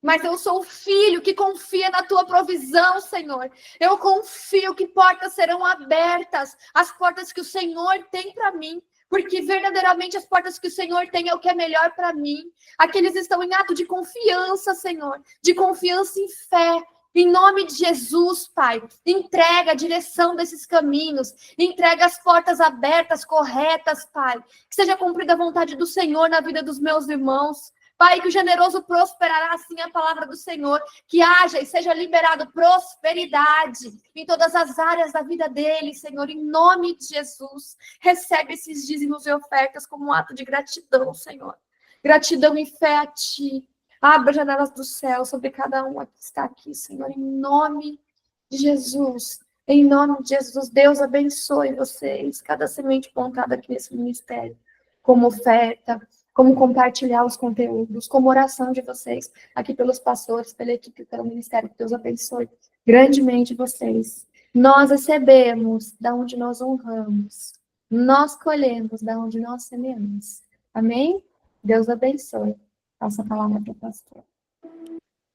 mas eu sou filho que confia na Tua provisão, Senhor. Eu confio que portas serão abertas, as portas que o Senhor tem para mim. Porque verdadeiramente as portas que o Senhor tem é o que é melhor para mim. Aqui eles estão em ato de confiança, Senhor, de confiança em fé. Em nome de Jesus, Pai, entrega a direção desses caminhos, entrega as portas abertas, corretas, Pai. Que seja cumprida a vontade do Senhor na vida dos meus irmãos. Pai, que o generoso prosperará, assim a palavra do Senhor, que haja e seja liberado prosperidade em todas as áreas da vida dele, Senhor, em nome de Jesus. Recebe esses dízimos e ofertas como um ato de gratidão, Senhor. Gratidão e fé a Ti. Abra as janelas do céu sobre cada um que está aqui, Senhor, em nome de Jesus. Em nome de Jesus, Deus abençoe vocês, cada semente plantada aqui nesse ministério, como oferta, como compartilhar os conteúdos, como oração de vocês, aqui pelos pastores, pela equipe, pelo ministério, que Deus abençoe grandemente vocês. Nós recebemos da onde nós honramos, nós colhemos da onde nós semeamos. Amém? Deus abençoe. Passa a palavra para o pastor.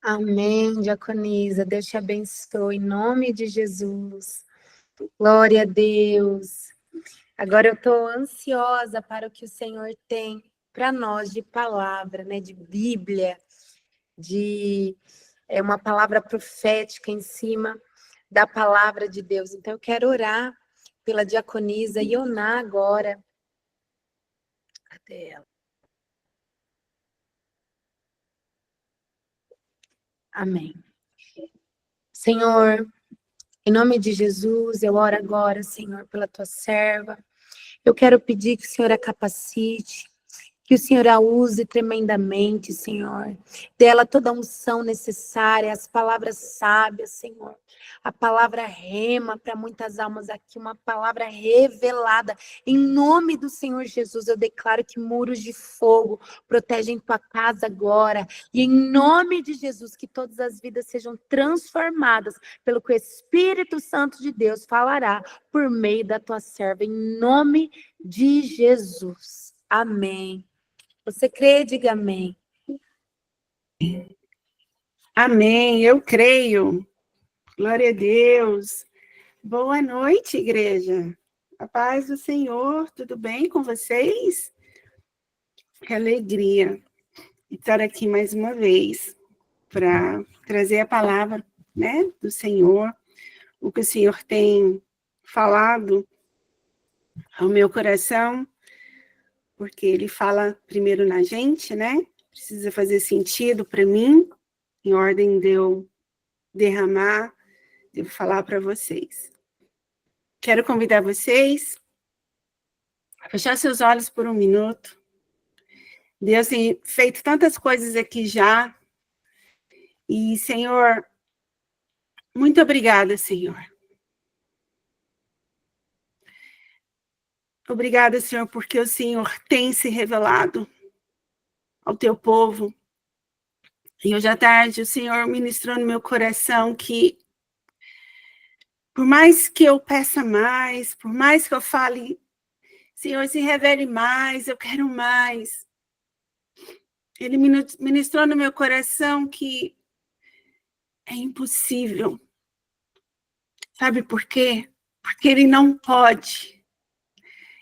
Amém, diaconisa. Deus te abençoe, em nome de Jesus. Glória a Deus. Agora eu estou ansiosa para o que o Senhor tem para nós de palavra, né, de Bíblia, de uma palavra profética em cima da palavra de Deus. Então eu quero orar pela diaconisa Ioná agora. Cadê ela? Amém. Senhor, em nome de Jesus, eu oro agora, Senhor, pela tua serva. Eu quero pedir que o Senhor a capacite, que o Senhor a use tremendamente, Senhor. Dela toda a unção necessária, as palavras sábias, Senhor. A palavra rema para muitas almas aqui, uma palavra revelada. Em nome do Senhor Jesus, eu declaro que muros de fogo protegem tua casa agora. E em nome de Jesus, que todas as vidas sejam transformadas pelo que o Espírito Santo de Deus falará por meio da tua serva. Em nome de Jesus. Amém. Você crê? Diga amém. Amém, eu creio. Glória a Deus. Boa noite, igreja. A paz do Senhor, tudo bem com vocês? Que alegria estar aqui mais uma vez para trazer a palavra, né, do Senhor, o que o Senhor tem falado ao meu coração, porque Ele fala primeiro na gente, né? Precisa fazer sentido para mim, em ordem de eu derramar, devo falar para vocês. Quero convidar vocês a fechar seus olhos por um minuto. Deus tem feito tantas coisas aqui já. E, Senhor, muito obrigada, Senhor. Obrigada, Senhor, porque o Senhor tem se revelado ao teu povo. E hoje à tarde o Senhor ministrou no meu coração que por mais que eu peça mais, por mais que eu fale, Senhor, se revele mais, eu quero mais. Ele ministrou no meu coração que é impossível. Sabe por quê? Porque Ele não pode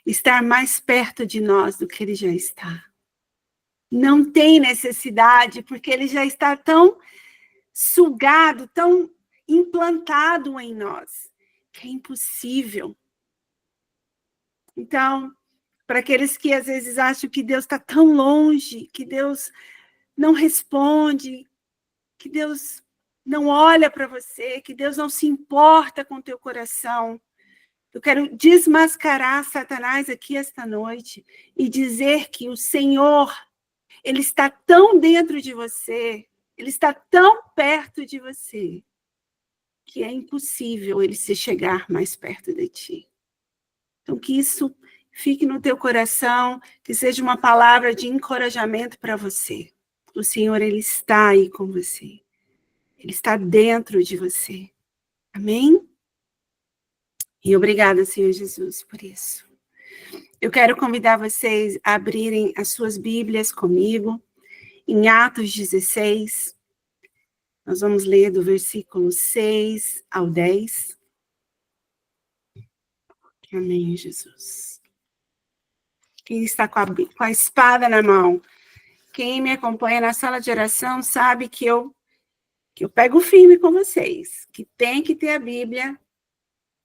estar mais perto de nós do que Ele já está. Não tem necessidade, porque Ele já está tão sugado, tão implantado em nós, que é impossível. Então, para aqueles que às vezes acham que Deus está tão longe, que Deus não responde, que Deus não olha para você, que Deus não se importa com o teu coração, eu quero desmascarar Satanás aqui esta noite e dizer que o Senhor, Ele está tão dentro de você, Ele está tão perto de você, que é impossível Ele se chegar mais perto de ti. Então, que isso fique no teu coração, que seja uma palavra de encorajamento para você. O Senhor, Ele está aí com você. Ele está dentro de você. Amém? E obrigada, Senhor Jesus, por isso. Eu quero convidar vocês a abrirem as suas Bíblias comigo, em Atos 16. Nós vamos ler do versículo 6 ao 10. Amém, Jesus. Quem está com a espada na mão? Quem me acompanha na sala de oração sabe que eu pego firme com vocês, que tem que ter a Bíblia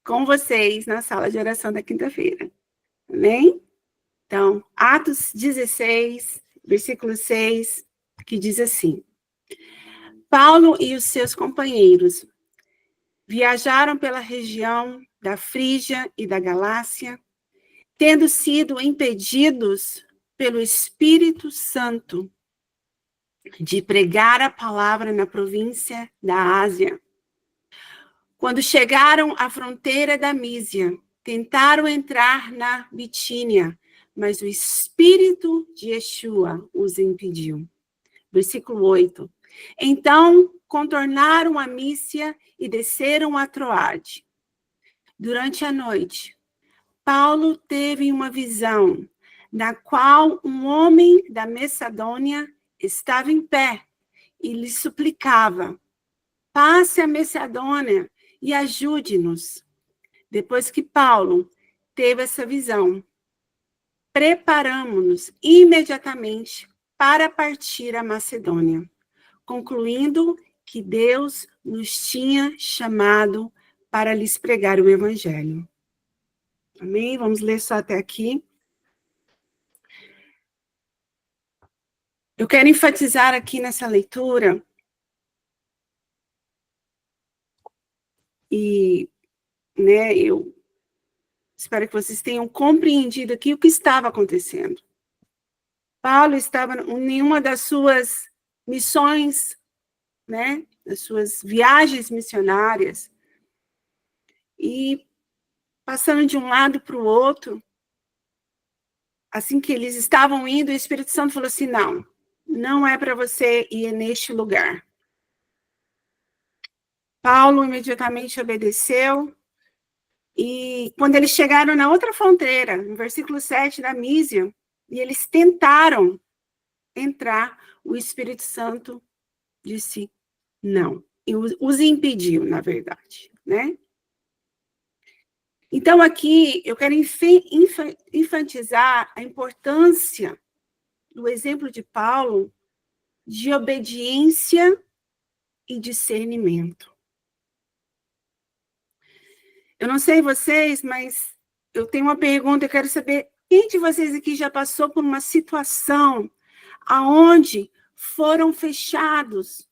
com vocês na sala de oração da quinta-feira. Amém? Então, Atos 16, versículo 6, que diz assim: Paulo e os seus companheiros viajaram pela região da Frígia e da Galácia, tendo sido impedidos pelo Espírito Santo de pregar a palavra na província da Ásia. Quando chegaram à fronteira da Mísia, tentaram entrar na Bitínia, mas o Espírito de Yeshua os impediu. Versículo 8. Então, contornaram a Mísia e desceram a Troade. Durante a noite, Paulo teve uma visão, na qual um homem da Macedônia estava em pé e lhe suplicava: passe a Macedônia e ajude-nos. Depois que Paulo teve essa visão, preparamos-nos imediatamente para partir a Macedônia, concluindo que Deus nos tinha chamado para lhes pregar o Evangelho. Amém? Vamos ler só até aqui. Eu quero enfatizar aqui nessa leitura e, eu espero que vocês tenham compreendido aqui o que estava acontecendo. Paulo estava em uma das suas missões, das suas viagens missionárias, e passando de um lado para o outro, assim que eles estavam indo, o Espírito Santo falou assim: não é para você ir neste lugar. Paulo imediatamente obedeceu, e quando eles chegaram na outra fronteira, no versículo 7 da Mísia, e eles tentaram entrar, o Espírito Santo disse não, e os impediu, na verdade, Então, aqui, eu quero enfatizar a importância do exemplo de Paulo de obediência e discernimento. Eu não sei vocês, mas eu tenho uma pergunta, eu quero saber, quem de vocês aqui já passou por uma situação aonde foram fechados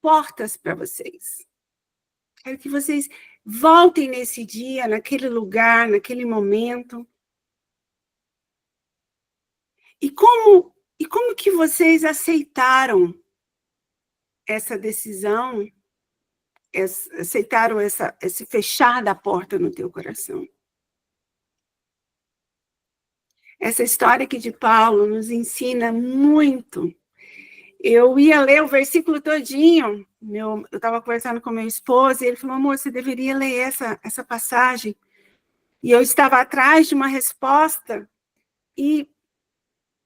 portas para vocês? Quero que vocês voltem nesse dia, naquele lugar, naquele momento. E como que vocês aceitaram essa decisão, aceitaram esse fechar da porta no teu coração? Essa história aqui de Paulo nos ensina muito. Eu ia ler o versículo todinho, eu estava conversando com meu esposo, e ele falou: amor, você deveria ler essa passagem. E eu estava atrás de uma resposta, e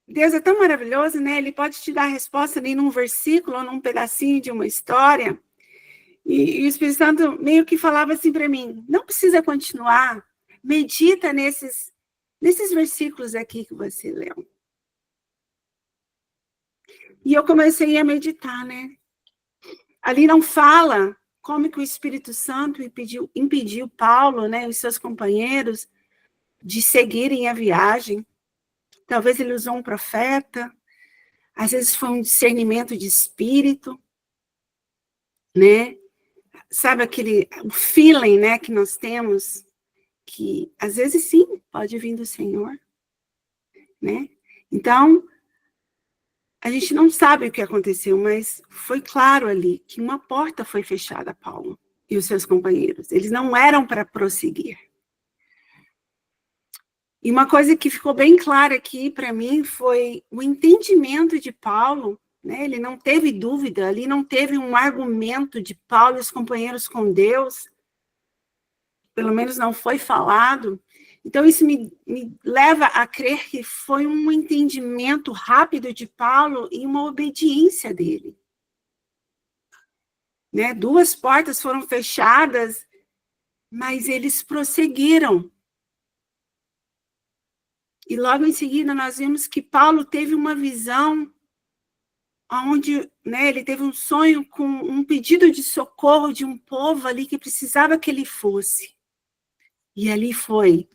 Deus é tão maravilhoso, Ele pode te dar a resposta ali num versículo, ou num pedacinho de uma história. E o Espírito Santo meio que falava assim para mim: não precisa continuar, medita nesses versículos aqui que você leu. E eu comecei a meditar, Ali não fala como que o Espírito Santo impediu Paulo, e os seus companheiros de seguirem a viagem. Talvez ele usou um profeta, às vezes foi um discernimento de espírito, Sabe o feeling, que nós temos, que às vezes sim, pode vir do Senhor, Então, a gente não sabe o que aconteceu, mas foi claro ali que uma porta foi fechada a Paulo e os seus companheiros. Eles não eram para prosseguir. E uma coisa que ficou bem clara aqui para mim foi o entendimento de Paulo, né? Ele não teve dúvida, ali não teve um argumento de Paulo e os companheiros com Deus, pelo menos não foi falado. Então, isso me leva a crer que foi um entendimento rápido de Paulo e uma obediência dele. Né? 2 portas foram fechadas, mas eles prosseguiram. E logo em seguida nós vimos que Paulo teve uma visão onde, né, ele teve um sonho com um pedido de socorro de um povo ali que precisava que ele fosse. E ali foi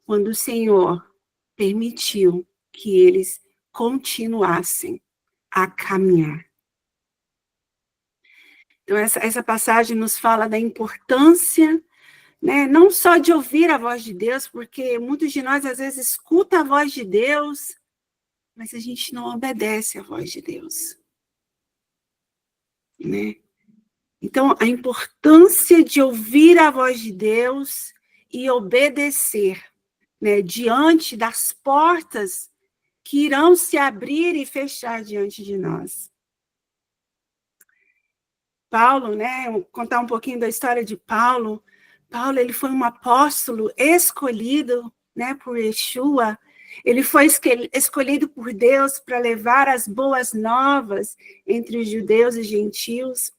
quando o Senhor permitiu que eles continuassem a caminhar. Então, essa passagem nos fala da importância, né, não só de ouvir a voz de Deus, porque muitos de nós, às vezes, escutam a voz de Deus, mas a gente não obedece à voz de Deus. Né? Então, a importância de ouvir a voz de Deus e obedecer, né, diante das portas que irão se abrir e fechar diante de nós. Paulo, né, vou contar um pouquinho da história de Paulo. Paulo, ele foi um apóstolo escolhido, né, por Yeshua. Ele foi escolhido por Deus para levar as boas novas entre os judeus e gentios.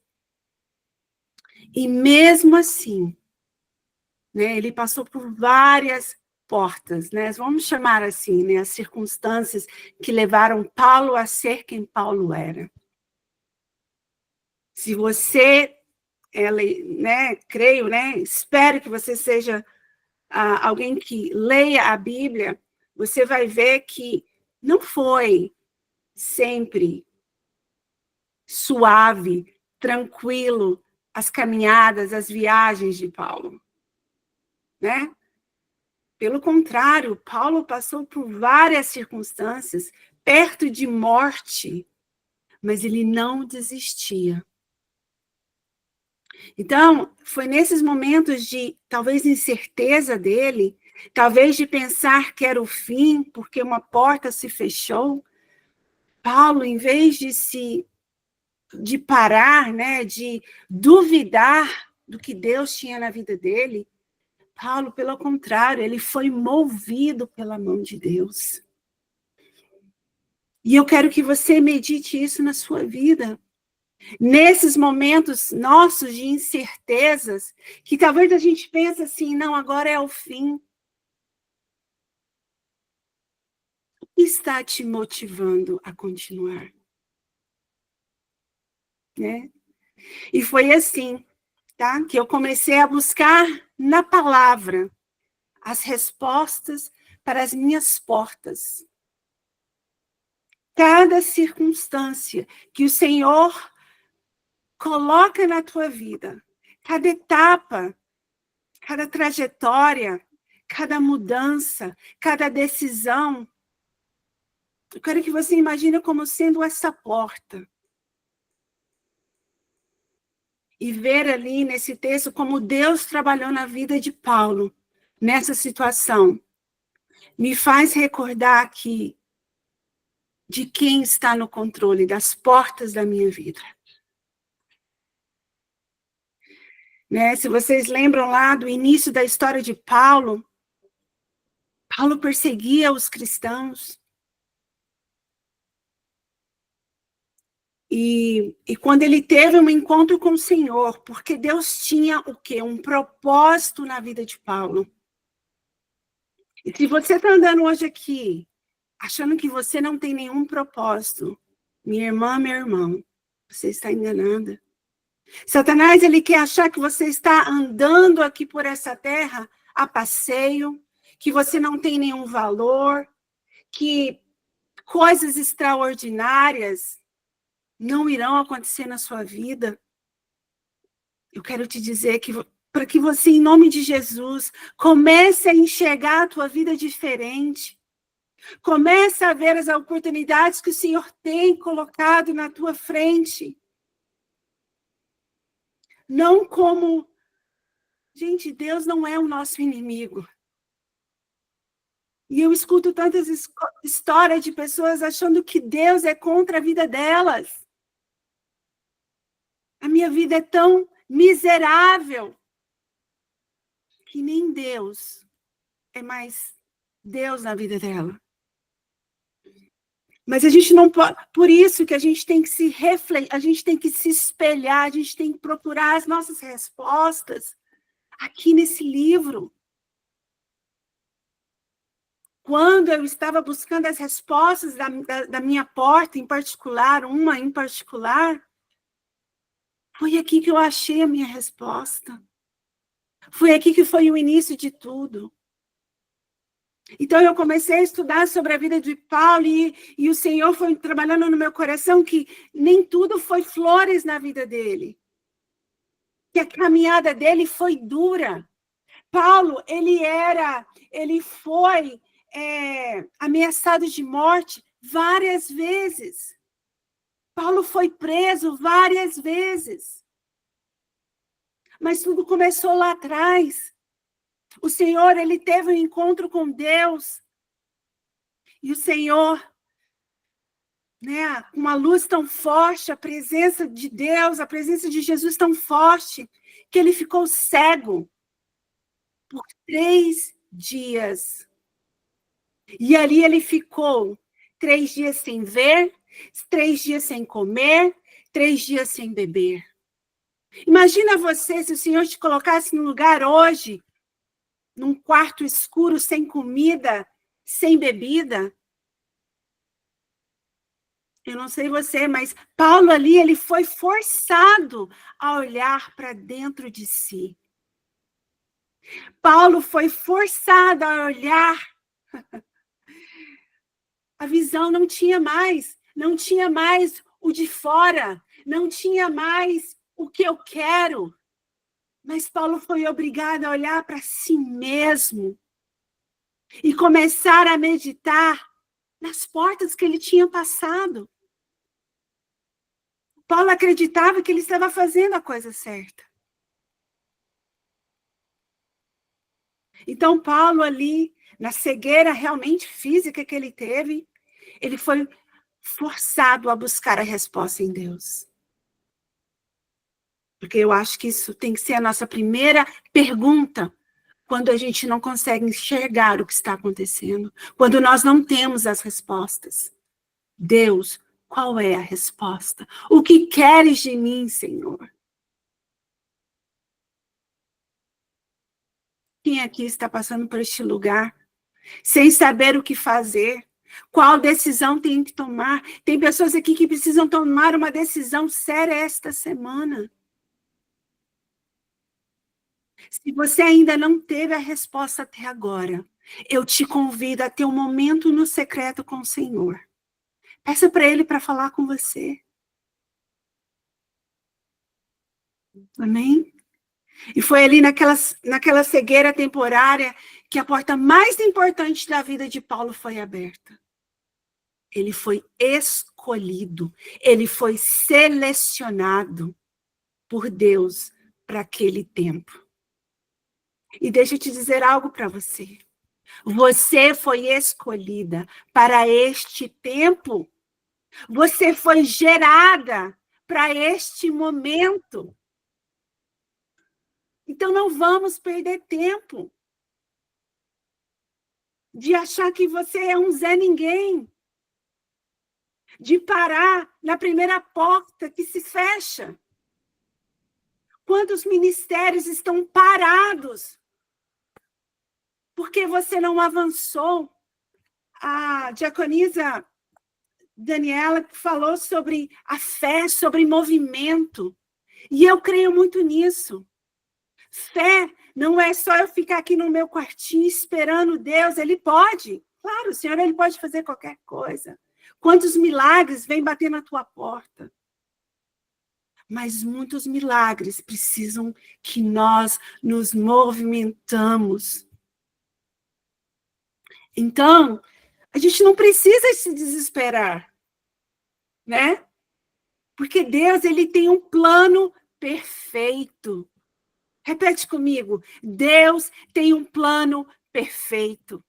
E mesmo assim, né, ele passou por várias portas, né, vamos chamar assim, né, as circunstâncias que levaram Paulo a ser quem Paulo era. Se você, né, creio, né, espero que você seja alguém que leia a Bíblia, você vai ver que não foi sempre suave, tranquilo, as caminhadas, as viagens de Paulo, né? Pelo contrário, Paulo passou por várias circunstâncias, perto de morte, mas ele não desistia. Então, foi nesses momentos de, talvez, incerteza dele, talvez de pensar que era o fim, porque uma porta se fechou, Paulo, em vez de parar, né, de duvidar do que Deus tinha na vida dele, Paulo, pelo contrário, ele foi movido pela mão de Deus. E eu quero que você medite isso na sua vida. Nesses momentos nossos de incertezas, que talvez a gente pense assim, não, agora é o fim. O que está te motivando a continuar? Né? E foi assim, tá? Que eu comecei a buscar na palavra as respostas para as minhas portas. Cada circunstância que o Senhor coloca na tua vida, cada etapa, cada trajetória, cada mudança, cada decisão, eu quero que você imagine como sendo essa porta. E ver ali nesse texto como Deus trabalhou na vida de Paulo, nessa situação. Me faz recordar aqui de quem está no controle das portas da minha vida. Né? Se vocês lembram lá do início da história de Paulo, Paulo perseguia os cristãos. E quando ele teve um encontro com o Senhor, porque Deus tinha o quê? Um propósito na vida de Paulo. E se você está andando hoje aqui, achando que você não tem nenhum propósito, minha irmã, meu irmão, você está enganada. Satanás, ele quer achar que você está andando aqui por essa terra a passeio, que você não tem nenhum valor, que coisas extraordinárias não irão acontecer na sua vida. Eu quero te dizer que para que você, em nome de Jesus, comece a enxergar a tua vida diferente. Comece a ver as oportunidades que o Senhor tem colocado na tua frente. Não como... Gente, Deus não é o nosso inimigo. E eu escuto tantas histórias de pessoas achando que Deus é contra a vida delas. A minha vida é tão miserável que nem Deus é mais Deus na vida dela. Mas a gente não pode, por isso que a gente tem que se refletir, a gente tem que se espelhar, a gente tem que procurar as nossas respostas aqui nesse livro. Quando eu estava buscando as respostas da minha porta, em particular, uma em particular, foi aqui que eu achei a minha resposta. Foi aqui que foi o início de tudo. Então, eu comecei a estudar sobre a vida de Paulo e o Senhor foi trabalhando no meu coração que nem tudo foi flores na vida dele. Que a caminhada dele foi dura. Paulo, ele foi ameaçado de morte várias vezes. Paulo foi preso várias vezes. Mas tudo começou lá atrás. O Senhor, ele teve um encontro com Deus. E o Senhor, né, uma luz tão forte, a presença de Deus, a presença de Jesus tão forte, que ele ficou cego por 3 dias. E ali ele ficou 3 dias sem ver, 3 dias sem comer, 3 dias sem beber. Imagina você, se o Senhor te colocasse num lugar hoje, num quarto escuro, sem comida, sem bebida. Eu não sei você, mas Paulo ali, ele foi forçado a olhar para dentro de si. Paulo foi forçado a olhar. A visão não tinha mais o de fora, não tinha mais o que eu quero. Mas Paulo foi obrigado a olhar para si mesmo e começar a meditar nas portas que ele tinha passado. Paulo acreditava que ele estava fazendo a coisa certa. Então, Paulo ali, na cegueira realmente física que ele teve, ele foi forçado a buscar a resposta em Deus. Porque eu acho que isso tem que ser a nossa primeira pergunta quando a gente não consegue enxergar o que está acontecendo, quando nós não temos as respostas. Deus, qual é a resposta? O que queres de mim, Senhor? Quem aqui está passando por este lugar sem saber o que fazer? Qual decisão tem que tomar? Tem pessoas aqui que precisam tomar uma decisão séria esta semana. Se você ainda não teve a resposta até agora, eu te convido a ter um momento no secreto com o Senhor. Peça para Ele para falar com você. Amém? E foi ali naquela cegueira temporária que a porta mais importante da vida de Paulo foi aberta. Ele foi escolhido, ele foi selecionado por Deus para aquele tempo. E deixa eu te dizer algo para você. Você foi escolhida para este tempo. Você foi gerada para este momento. Então não vamos perder tempo de achar que você é um Zé Ninguém. De parar na primeira porta que se fecha. Quantos ministérios estão parados? Porque você não avançou. A diaconisa Daniela falou sobre a fé, sobre movimento. E eu creio muito nisso. Fé não é só eu ficar aqui no meu quartinho esperando Deus. Ele pode. Claro, o Senhor, ele pode fazer qualquer coisa. Quantos milagres vêm bater na tua porta? Mas muitos milagres precisam que nós nos movimentamos. Então, a gente não precisa se desesperar, né? Porque Deus, ele tem um plano perfeito. Repete comigo. Deus tem um plano perfeito.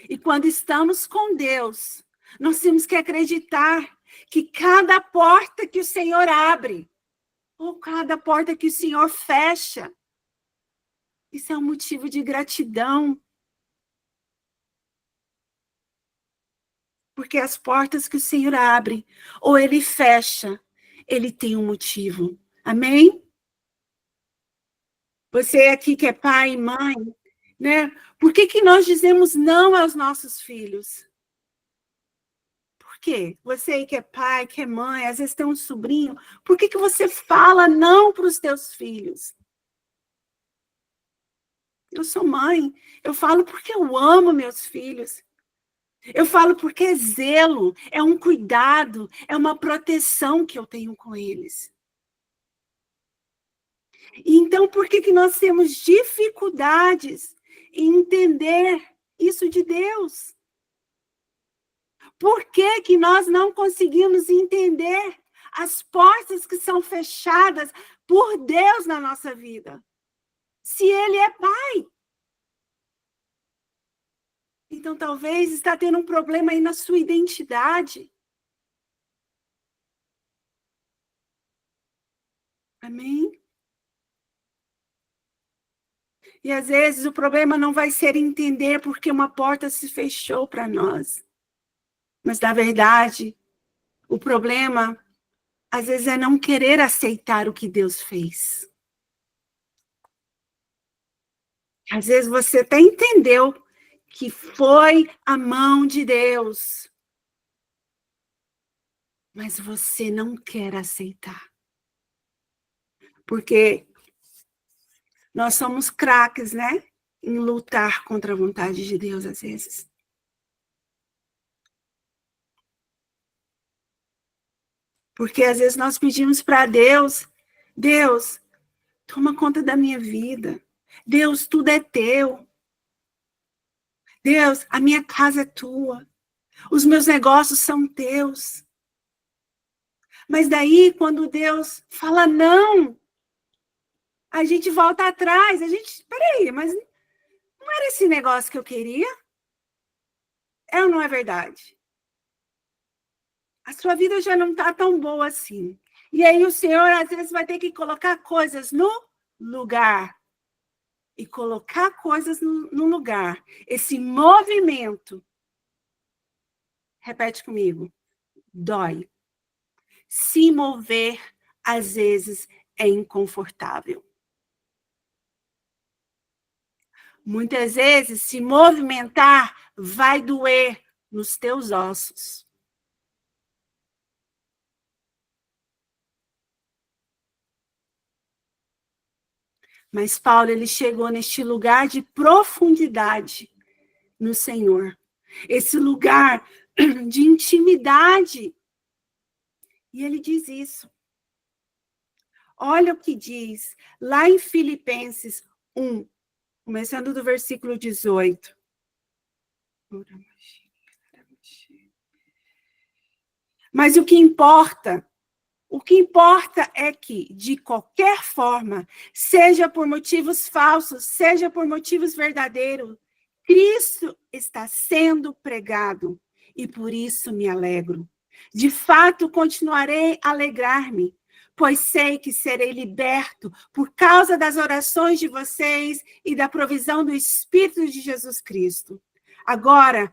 E quando estamos com Deus, nós temos que acreditar que cada porta que o Senhor abre, ou cada porta que o Senhor fecha, isso é um motivo de gratidão. Porque as portas que o Senhor abre, ou Ele fecha, Ele tem um motivo. Amém? Você aqui que é pai e mãe, né? Por que nós dizemos não aos nossos filhos? Por quê? Você aí que é pai, que é mãe, às vezes tem um sobrinho, por que você fala não para os teus filhos? Eu sou mãe, eu falo porque eu amo meus filhos. Eu falo porque é zelo, é um cuidado, é uma proteção que eu tenho com eles. Então, por que nós temos dificuldades em entender isso de Deus? Por que nós não conseguimos entender as portas que são fechadas por Deus na nossa vida? Se Ele é Pai. Então, talvez está tendo um problema aí na sua identidade. Amém? E às vezes o problema não vai ser entender porque uma porta se fechou para nós. Mas, na verdade, o problema, às vezes, é não querer aceitar o que Deus fez. Às vezes você até entendeu que foi a mão de Deus, mas você não quer aceitar. Porque nós somos craques, né? Em lutar contra a vontade de Deus, às vezes. Porque às vezes nós pedimos para Deus, Deus, toma conta da minha vida. Deus, tudo é teu. Deus, a minha casa é tua. Os meus negócios são teus. Mas daí, quando Deus fala não, a gente volta atrás. Peraí, mas não era esse negócio que eu queria? É ou não é verdade? A sua vida já não está tão boa assim. E aí o Senhor, às vezes, vai ter que colocar coisas no lugar. E colocar coisas no lugar. Esse movimento, repete comigo, dói. Se mover, às vezes, é inconfortável. Muitas vezes, se movimentar vai doer nos teus ossos. Mas Paulo, ele chegou neste lugar de profundidade no Senhor. Esse lugar de intimidade. E ele diz isso. Olha o que diz lá em Filipenses 1, começando do versículo 18. Mas o que importa é que, de qualquer forma, seja por motivos falsos, seja por motivos verdadeiros, Cristo está sendo pregado e por isso me alegro. De fato, continuarei a alegrar-me, pois sei que serei liberto por causa das orações de vocês e da provisão do Espírito de Jesus Cristo. Agora,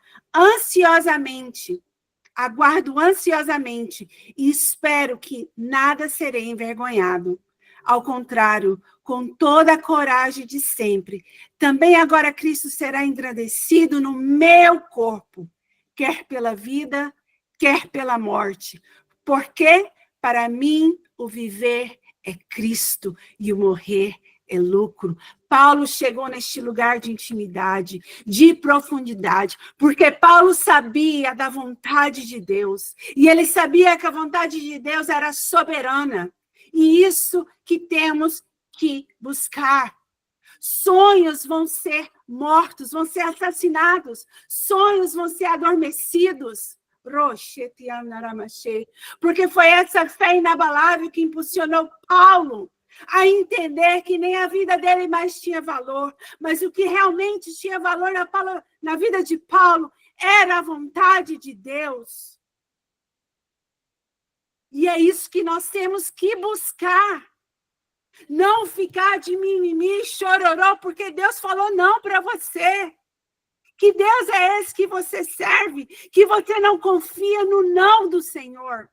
aguardo ansiosamente e espero que nada serei envergonhado. Ao contrário, com toda a coragem de sempre, também agora Cristo será engrandecido no meu corpo, quer pela vida, quer pela morte. Porque, para mim, o viver é Cristo e o morrer é lucro. Paulo chegou neste lugar de intimidade, de profundidade, porque Paulo sabia da vontade de Deus, e ele sabia que a vontade de Deus era soberana, e isso que temos que buscar. Sonhos vão ser mortos, vão ser assassinados, sonhos vão ser adormecidos, porque foi essa fé inabalável que impulsionou Paulo a entender que nem a vida dele mais tinha valor, mas o que realmente tinha valor na vida de Paulo era a vontade de Deus. E é isso que nós temos que buscar. Não ficar de mimimi e chororó, porque Deus falou não para você. Que Deus é esse que você serve, que você não confia no não do Senhor.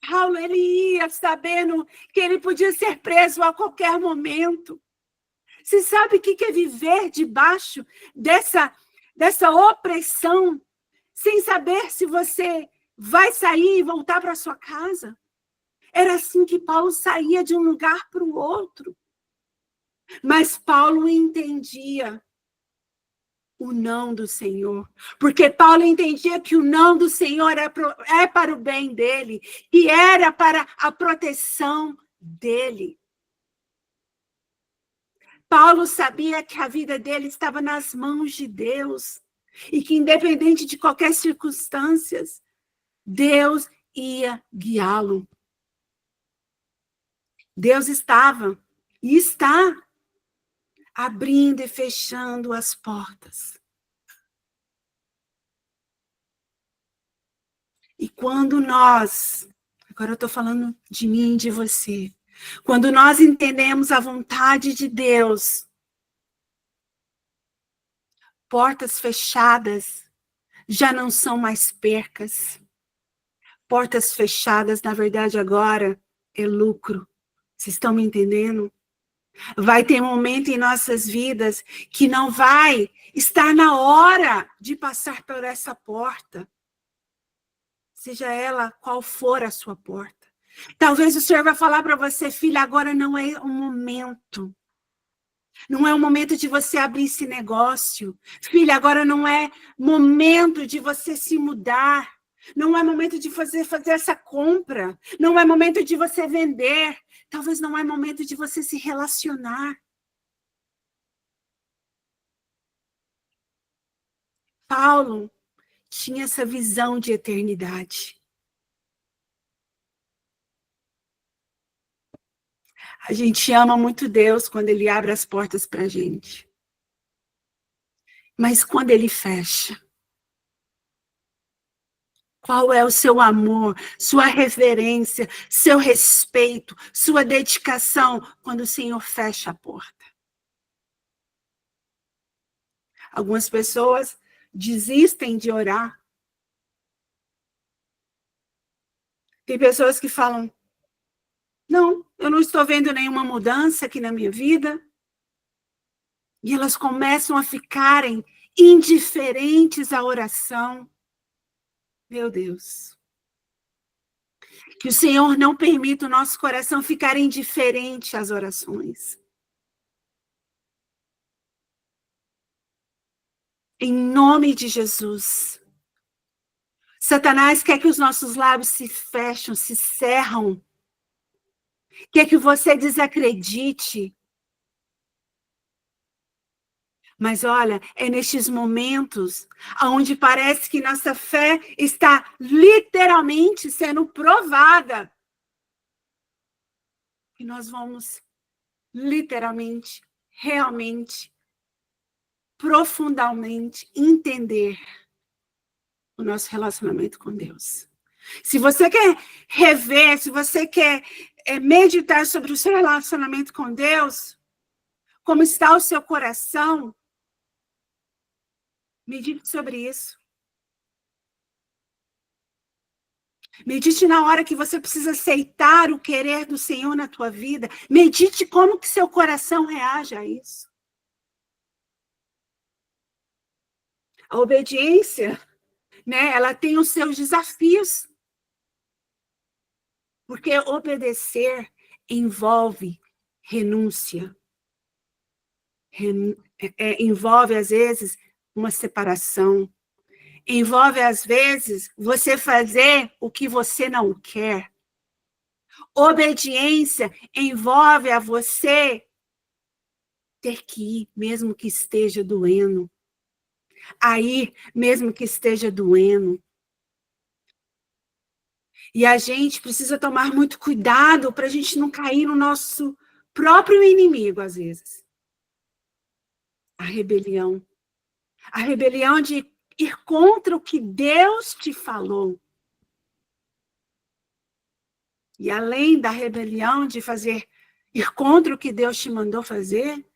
Paulo, ele ia sabendo que ele podia ser preso a qualquer momento. Você sabe o que é viver debaixo dessa opressão, sem saber se você vai sair e voltar para sua casa? Era assim que Paulo saía de um lugar para o outro. Mas Paulo entendia o não do Senhor, porque Paulo entendia que o não do Senhor é para o bem dele, e era para a proteção dele. Paulo sabia que a vida dele estava nas mãos de Deus, e que independente de qualquer circunstância, Deus ia guiá-lo. Deus estava e está abrindo e fechando as portas. E quando nós, agora eu estou falando de mim e de você, quando nós entendemos a vontade de Deus, portas fechadas já não são mais percas. Portas fechadas, na verdade, agora é lucro. Vocês estão me entendendo? Vai ter momento em nossas vidas que não vai estar na hora de passar por essa porta. Seja ela qual for a sua porta. Talvez o Senhor vai falar para você, filha, agora não é o momento. Não é o momento de você abrir esse negócio. Filha, agora não é momento de você se mudar. Não é momento de fazer essa compra. Não é momento de você vender. Talvez não é momento de você se relacionar. Paulo tinha essa visão de eternidade. A gente ama muito Deus quando Ele abre as portas para a gente. Mas quando Ele fecha, qual é o seu amor, sua reverência, seu respeito, sua dedicação quando o Senhor fecha a porta? Algumas pessoas desistem de orar. Tem pessoas que falam, não, eu não estou vendo nenhuma mudança aqui na minha vida. E elas começam a ficarem indiferentes à oração. Meu Deus. Que o Senhor não permita o nosso coração ficar indiferente às orações. Em nome de Jesus. Satanás quer que os nossos lábios se fecham, se cerram. Quer que você desacredite. Mas olha, é nestes momentos onde parece que nossa fé está literalmente sendo provada, que nós vamos literalmente, realmente, profundamente entender o nosso relacionamento com Deus. Se você quer rever, se você quer meditar sobre o seu relacionamento com Deus, como está o seu coração, medite sobre isso. Medite na hora que você precisa aceitar o querer do Senhor na tua vida. Medite como que seu coração reage a isso. A obediência, né, ela tem os seus desafios. Porque obedecer envolve renúncia. Envolve, às vezes, uma separação. Envolve, às vezes, você fazer o que você não quer. Obediência envolve a você ter que ir, mesmo que esteja doendo. A ir, mesmo que esteja doendo. E a gente precisa tomar muito cuidado para a gente não cair no nosso próprio inimigo, às vezes. A rebelião. A rebelião de ir contra o que Deus te falou. E além da rebelião de ir contra o que Deus te mandou fazer,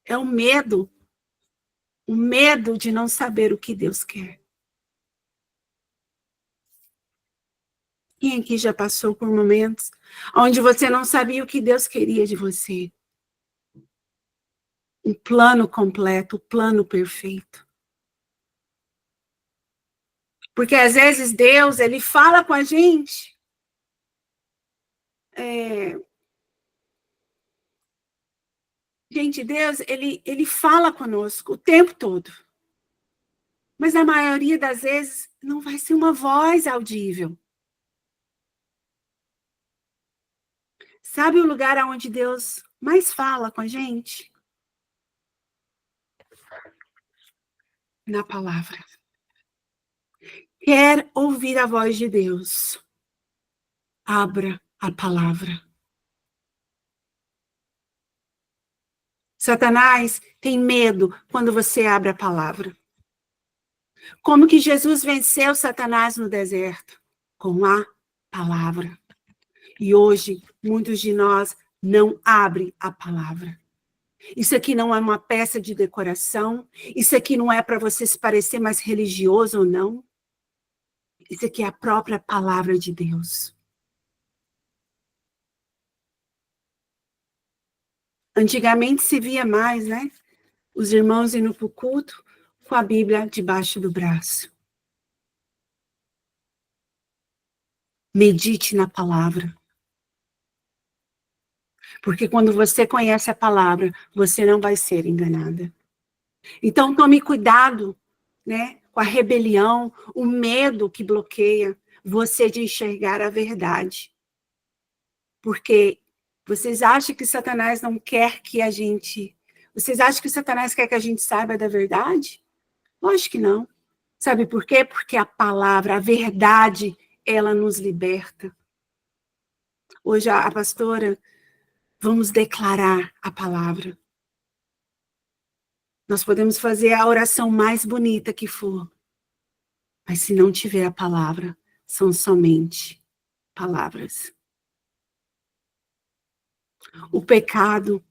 é o medo de não saber o que Deus quer. Quem aqui já passou por momentos onde você não sabia o que Deus queria de você? Um plano completo, o plano perfeito. Porque às vezes Deus, ele fala com a gente. Gente, Deus, ele fala conosco o tempo todo. Mas na maioria das vezes não vai ser uma voz audível. Sabe o lugar onde Deus mais fala com a gente? Na palavra. Quer ouvir a voz de Deus? Abra a palavra. Satanás tem medo quando você abre a palavra. Como que Jesus venceu Satanás no deserto? Com a palavra. E hoje, muitos de nós não abrem a palavra. Isso aqui não é uma peça de decoração. Isso aqui não é para você se parecer mais religioso ou não. Isso aqui é a própria palavra de Deus. Antigamente se via mais, né? Os irmãos indo para o culto com a Bíblia debaixo do braço. Medite na palavra. Porque quando você conhece a palavra, você não vai ser enganada. Então tome cuidado, né, com a rebelião, o medo que bloqueia você de enxergar a verdade. Porque vocês acham que Satanás não quer que a gente... Vocês acham que Satanás quer que a gente saiba da verdade? Lógico que não. Sabe por quê? Porque a palavra, a verdade, ela nos liberta. Hoje a pastora, vamos declarar a palavra. Nós podemos fazer a oração mais bonita que for. Mas se não tiver a palavra, são somente palavras. O pecado,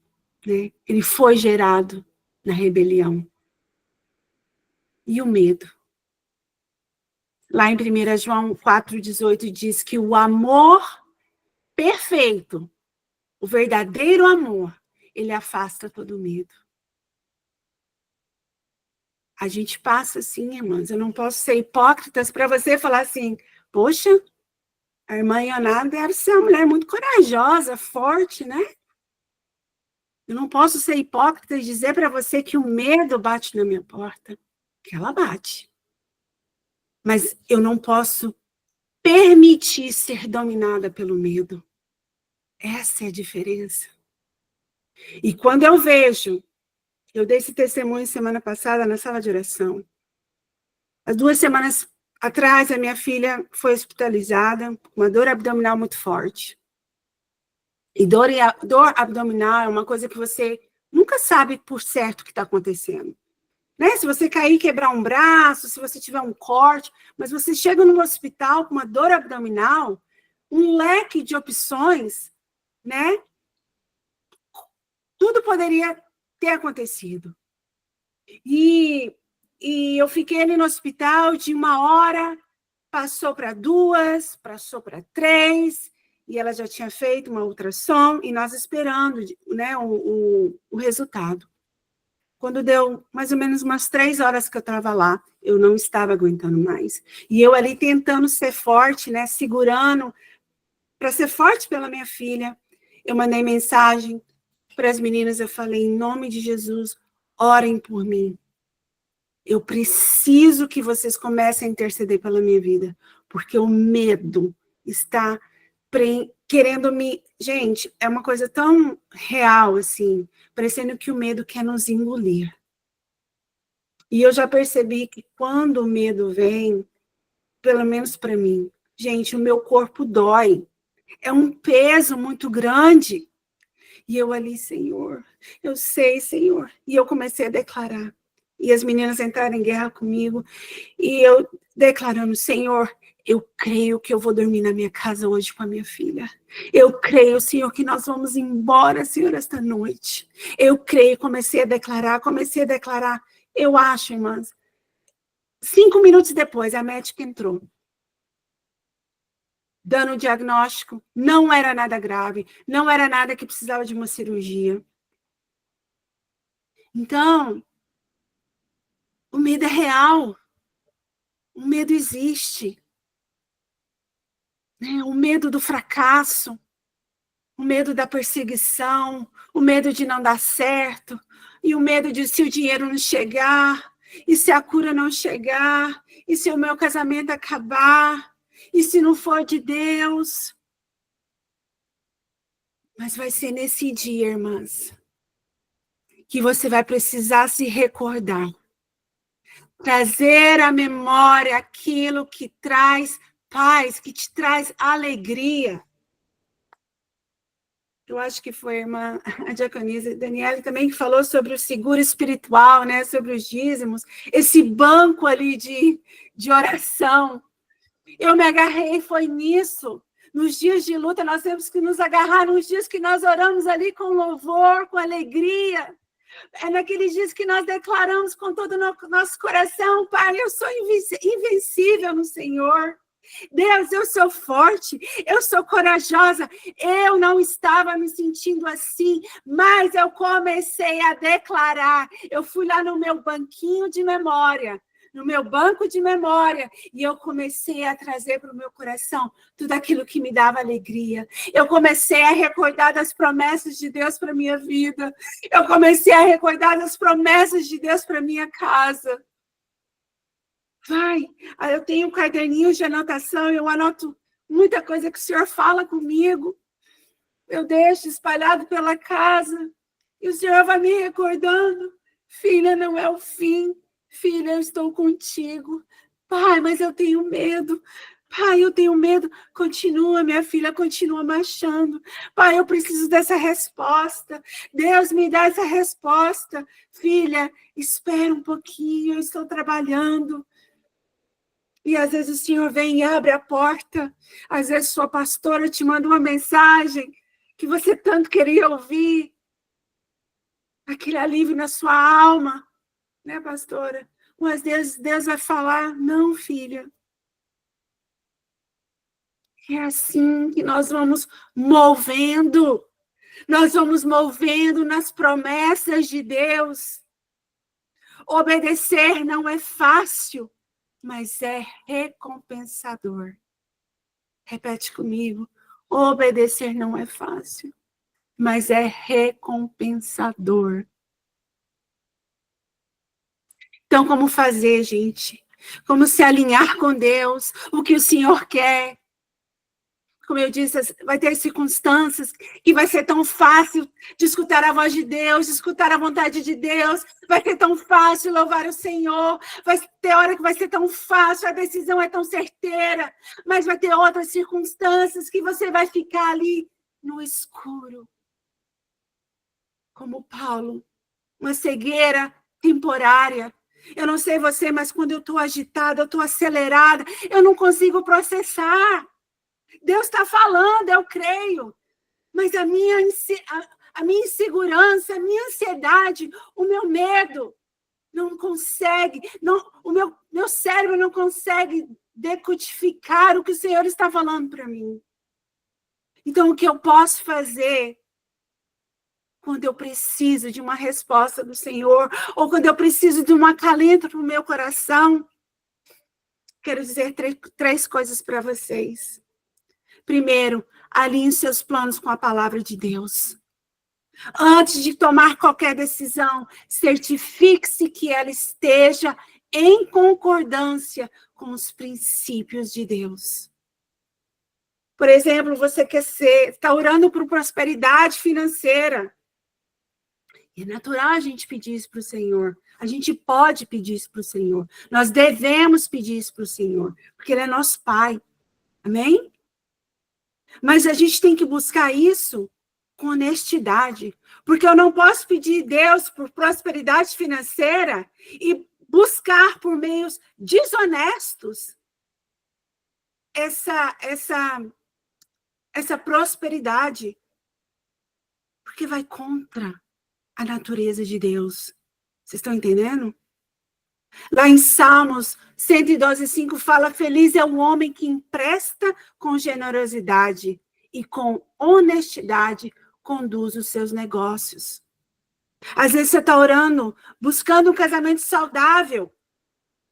né, ele foi gerado na rebelião. E o medo? Lá em 1 João 4,18 diz que o amor perfeito, o verdadeiro amor, ele afasta todo medo. A gente passa assim, irmãs, eu não posso ser hipócritas para você falar assim, poxa, a irmã Ioná deve ser uma mulher muito corajosa, forte, né? Eu não posso ser hipócrita e dizer para você que o medo bate na minha porta, que ela bate. Mas eu não posso permitir ser dominada pelo medo. Essa é a diferença. E quando eu vejo, eu dei esse testemunho semana passada na sala de oração. Há 2 semanas atrás, a minha filha foi hospitalizada com uma dor abdominal muito forte. E dor abdominal é uma coisa que você nunca sabe por certo o que está acontecendo. Né? Se você cair e quebrar um braço, se você tiver um corte, mas você chega no hospital com uma dor abdominal, um leque de opções, né? Tudo poderia ter acontecido. E eu fiquei ali no hospital de 1 hora, passou para 2, passou para 3, e ela já tinha feito uma ultrassom, e nós esperando, né, o resultado. Quando deu mais ou menos umas 3 horas que eu estava lá, eu não estava aguentando mais. E eu ali tentando ser forte, né, segurando, para ser forte pela minha filha. Eu mandei mensagem para as meninas, eu falei, em nome de Jesus, orem por mim. Eu preciso que vocês comecem a interceder pela minha vida, porque o medo está querendo me... Gente, é uma coisa tão real, assim, parecendo que o medo quer nos engolir. E eu já percebi que quando o medo vem, pelo menos para mim, Gente, o meu corpo dói. É um peso muito grande. E eu ali, Senhor, eu sei, Senhor. E eu comecei a declarar. E as meninas entraram em guerra comigo. E eu declarando, Senhor, eu creio que eu vou dormir na minha casa hoje com a minha filha. Eu creio, Senhor, que nós vamos embora, Senhor, esta noite. Eu creio, comecei a declarar. Eu acho, irmãs, 5 minutos depois, a médica entrou. Dando o diagnóstico, não era nada grave, não era nada que precisava de uma cirurgia. Então, o medo é real. O medo existe. Né? O medo do fracasso, o medo da perseguição, o medo de não dar certo, e o medo de se o dinheiro não chegar, e se a cura não chegar, e se o meu casamento acabar, e se não for de Deus. Mas vai ser nesse dia, irmãs, que você vai precisar se recordar. Trazer à memória aquilo que traz paz, que te traz alegria. Eu acho que foi a diaconisa Daniela também que falou sobre o seguro espiritual, né? Sobre os dízimos. Esse banco ali de oração. Eu me agarrei, foi nisso. Nos dias de luta, nós temos que nos agarrar nos dias que nós oramos ali com louvor, com alegria. É naqueles dias que nós declaramos com todo o nosso coração, Pai, eu sou invencível no Senhor. Deus, eu sou forte, eu sou corajosa. Eu não estava me sentindo assim, mas eu comecei a declarar. Eu fui lá no meu banquinho de memória, no meu banco de memória, e eu comecei a trazer para o meu coração tudo aquilo que me dava alegria. Eu comecei a recordar das promessas de Deus para a minha vida. Eu comecei a recordar das promessas de Deus para a minha casa. Eu tenho um caderninho de anotação, eu anoto muita coisa que o Senhor fala comigo. Eu deixo espalhado pela casa, e o Senhor vai me recordando. Filha, não é o fim. Filha, eu estou contigo. Pai, mas eu tenho medo. Pai, eu tenho medo. Continua, minha filha, continua marchando. Pai, eu preciso dessa resposta. Deus me dá essa resposta. Filha, espera um pouquinho, eu estou trabalhando. E às vezes o Senhor vem e abre a porta. Às vezes sua pastora te manda uma mensagem que você tanto queria ouvir. Aquele alívio na sua alma. Né, pastora? Mas Deus vai falar, não, filha. É assim que nós vamos movendo. Nós vamos movendo nas promessas de Deus. Obedecer não é fácil, mas é recompensador. Repete comigo. Obedecer não é fácil, mas é recompensador. Então, como fazer, gente? Como se alinhar com Deus, o que o Senhor quer. Como eu disse, vai ter circunstâncias que vai ser tão fácil de escutar a voz de Deus, de escutar a vontade de Deus. Vai ser tão fácil louvar o Senhor. Vai ter hora que vai ser tão fácil, a decisão é tão certeira. Mas vai ter outras circunstâncias que você vai ficar ali no escuro. Como Paulo, uma cegueira temporária. Eu não sei você, mas quando eu estou agitada, eu estou acelerada, eu não consigo processar. Deus está falando, eu creio. Mas a minha insegurança, a minha ansiedade, o meu medo não consegue, o meu cérebro não consegue decodificar o que o Senhor está falando para mim. Então, o que eu posso fazer quando eu preciso de uma resposta do Senhor, ou quando eu preciso de um acalento para o meu coração? Quero dizer três coisas para vocês. Primeiro, alinhe seus planos com a palavra de Deus. Antes de tomar qualquer decisão, certifique-se que ela esteja em concordância com os princípios de Deus. Por exemplo, você está orando por prosperidade financeira. É natural a gente pedir isso para o Senhor. A gente pode pedir isso para o Senhor. Nós devemos pedir isso para o Senhor, porque Ele é nosso Pai. Amém? Mas a gente tem que buscar isso com honestidade, porque eu não posso pedir a Deus por prosperidade financeira e buscar por meios desonestos essa prosperidade, porque vai contra a natureza de Deus. Vocês estão entendendo? Lá em Salmos 112:5 fala: feliz é o homem que empresta com generosidade e com honestidade conduz os seus negócios. Às vezes você está orando, buscando um casamento saudável,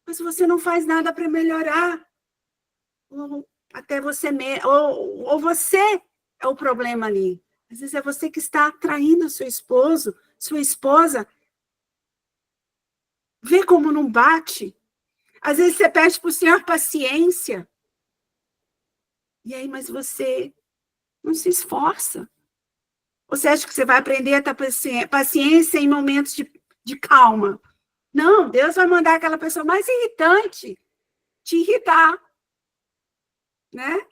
mas você não faz nada para melhorar. Ou até você ou você é o problema ali. Às vezes é você que está atraindo seu esposo, sua esposa. Vê como não bate. Às vezes você pede para o Senhor paciência. E aí, mas você não se esforça. Você acha que você vai aprender a ter paciência em momentos de calma? Não, Deus vai mandar aquela pessoa mais irritante te irritar. Né?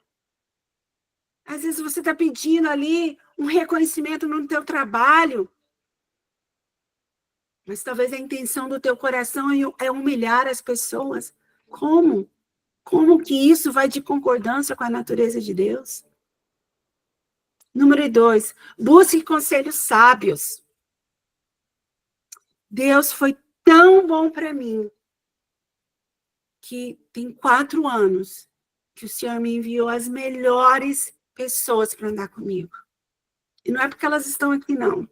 Às vezes você está pedindo ali um reconhecimento no teu trabalho, mas talvez a intenção do teu coração é humilhar as pessoas. Como? Como que isso vai de concordância com a natureza de Deus? Número 2, busque conselhos sábios. Deus foi tão bom para mim que tem 4 anos que o Senhor me enviou as melhores pessoas para andar comigo. E não é porque elas estão aqui, não.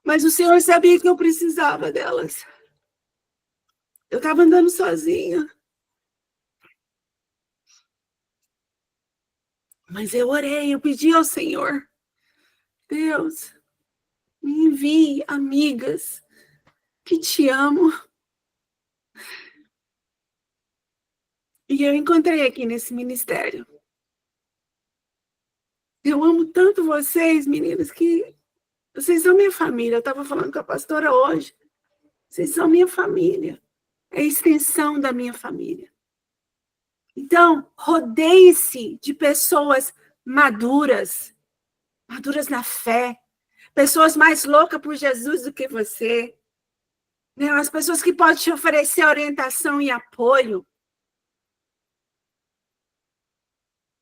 Mas o Senhor sabia que eu precisava delas. Eu estava andando sozinha. Mas eu orei, eu pedi ao Senhor: Deus, me envie amigas que te amam. E eu encontrei aqui nesse ministério. Eu amo tanto vocês, meninas, que vocês são minha família. Eu estava falando com a pastora hoje. Vocês são minha família. É a extensão da minha família. Então, rodeie-se de pessoas maduras, maduras na fé, pessoas mais loucas por Jesus do que você, né? As pessoas que podem te oferecer orientação e apoio.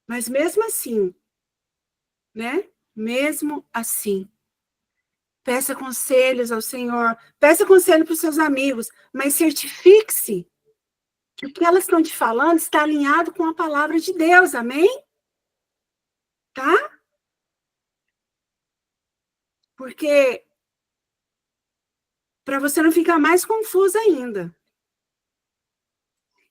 Mas mesmo assim, né? Mesmo assim, peça conselhos ao Senhor, peça conselho para os seus amigos, mas certifique-se que o que elas estão te falando está alinhado com a palavra de Deus, amém? Tá? Porque para você não ficar mais confusa ainda.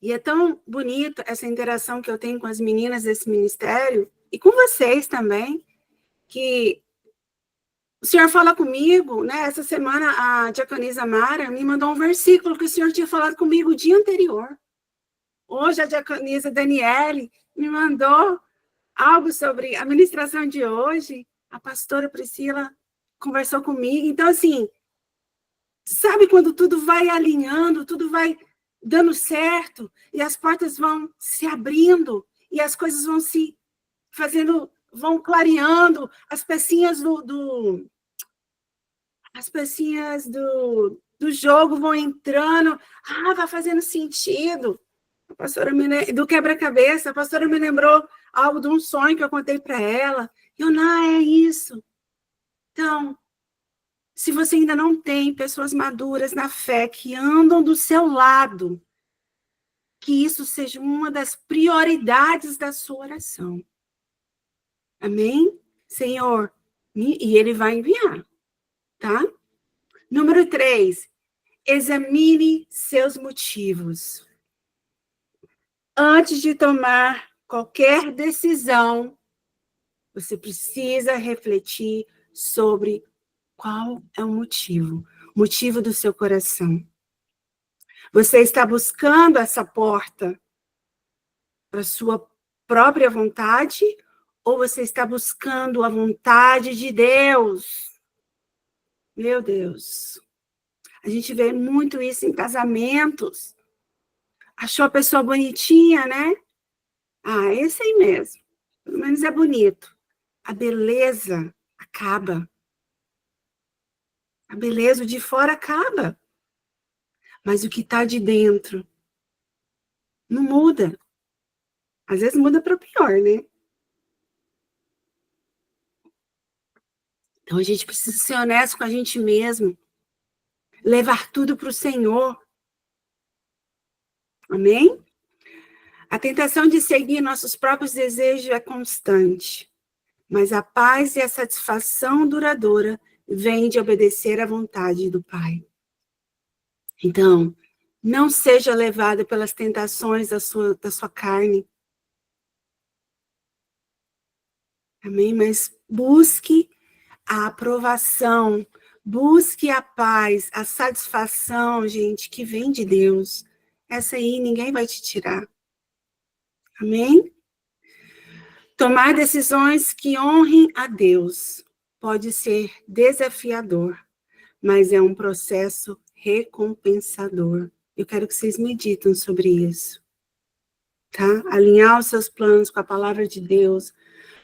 E é tão bonito essa interação que eu tenho com as meninas desse ministério, e com vocês também, que o Senhor fala comigo, né? Essa semana a diaconisa Mara me mandou um versículo que o Senhor tinha falado comigo o dia anterior. Hoje a diaconisa Daniele me mandou algo sobre a ministração de hoje. A pastora Priscila conversou comigo. Então, assim, sabe quando tudo vai alinhando, tudo vai dando certo, e as portas vão se abrindo, e as coisas vão se fazendo, vão clareando, as pecinhas do jogo vão entrando, vai fazendo sentido. A pastora do quebra-cabeça, a pastora me lembrou algo de um sonho que eu contei para ela. Não, é isso. Então, se você ainda não tem pessoas maduras na fé que andam do seu lado, que isso seja uma das prioridades da sua oração. Amém? Senhor, e Ele vai enviar, tá? Número 3, examine seus motivos. Antes de tomar qualquer decisão, você precisa refletir sobre qual é o motivo do seu coração. Você está buscando essa porta para sua própria vontade ou você está buscando a vontade de Deus? Meu Deus. A gente vê muito isso em casamentos. Achou a pessoa bonitinha, né? Ah, esse aí mesmo. Pelo menos é bonito. A beleza acaba. A beleza de fora acaba. Mas o que está de dentro não muda. Às vezes muda para pior, né? Então a gente precisa ser honesto com a gente mesmo. Levar tudo para o Senhor. Amém? A tentação de seguir nossos próprios desejos é constante. Mas a paz e a satisfação duradoura vêm de obedecer à vontade do Pai. Então, não seja levado pelas tentações da sua carne. Amém? Mas busque a aprovação, busque a paz, a satisfação, gente, que vem de Deus. Essa aí ninguém vai te tirar. Amém? Tomar decisões que honrem a Deus pode ser desafiador, mas é um processo recompensador. Eu quero que vocês meditem sobre isso. Tá? Alinhar os seus planos com a palavra de Deus,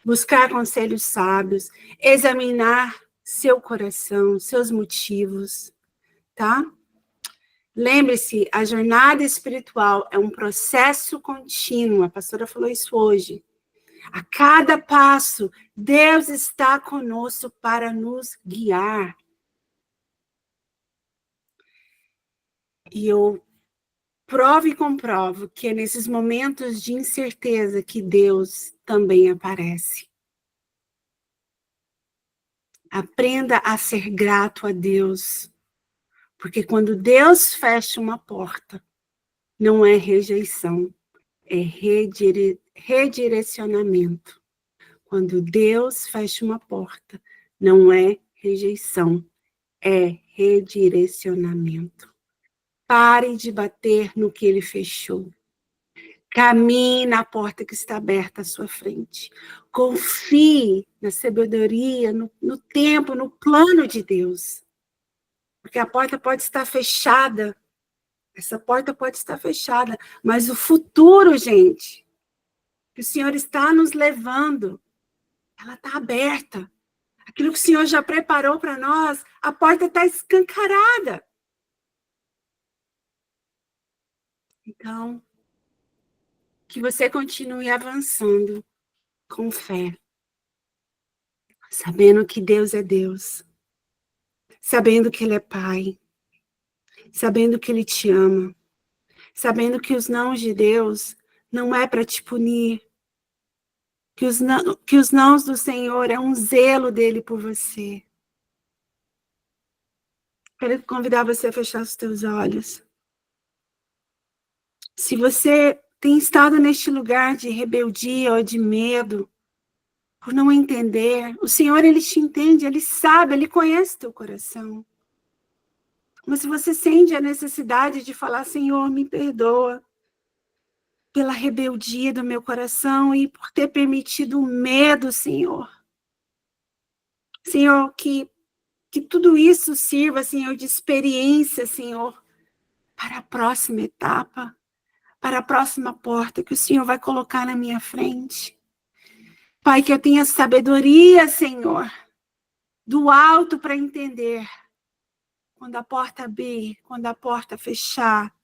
buscar conselhos sábios, examinar seu coração, seus motivos, tá? Lembre-se, a jornada espiritual é um processo contínuo, a pastora falou isso hoje. A cada passo, Deus está conosco para nos guiar. E eu provo e comprovo que é nesses momentos de incerteza que Deus também aparece. Aprenda a ser grato a Deus, porque quando Deus fecha uma porta, não é rejeição, é redirecionamento. Quando Deus fecha uma porta, não é rejeição, é redirecionamento. Pare de bater no que ele fechou. Caminhe na porta que está aberta à sua frente. Confie na sabedoria, no tempo, no plano de Deus. Porque a porta pode estar fechada. Essa porta pode estar fechada. Mas o futuro, gente, que o Senhor está nos levando, ela está aberta. Aquilo que o Senhor já preparou para nós, a porta está escancarada. Então, que você continue avançando com fé, sabendo que Deus é Deus, sabendo que Ele é Pai, sabendo que Ele te ama, sabendo que os nãos de Deus não é para te punir, que os nãos do Senhor é um zelo dele por você. Quero convidar você a fechar os teus olhos. Se você tem estado neste lugar de rebeldia ou de medo, por não entender, o Senhor, Ele te entende, Ele sabe, Ele conhece teu coração. Mas se você sente a necessidade de falar, Senhor, me perdoa pela rebeldia do meu coração e por ter permitido o medo, Senhor. Senhor, que tudo isso sirva, Senhor, de experiência, Senhor, para a próxima etapa, para a próxima porta que o Senhor vai colocar na minha frente. Pai, que eu tenha sabedoria, Senhor, do alto para entender quando a porta abrir, quando a porta fechar.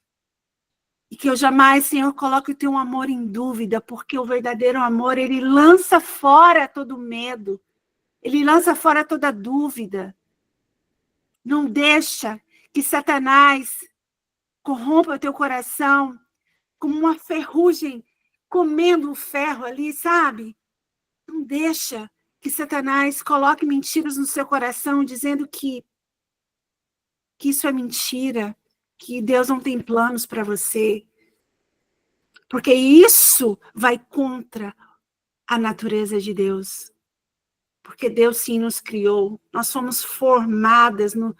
E que eu jamais, Senhor, coloque o teu amor em dúvida, porque o verdadeiro amor, ele lança fora todo medo, ele lança fora toda dúvida. Não deixa que Satanás corrompa o teu coração como uma ferrugem comendo o ferro ali, sabe? Não deixa que Satanás coloque mentiras no seu coração, dizendo que isso é mentira, que Deus não tem planos para você. Porque isso vai contra a natureza de Deus. Porque Deus sim nos criou. Nós fomos formadas na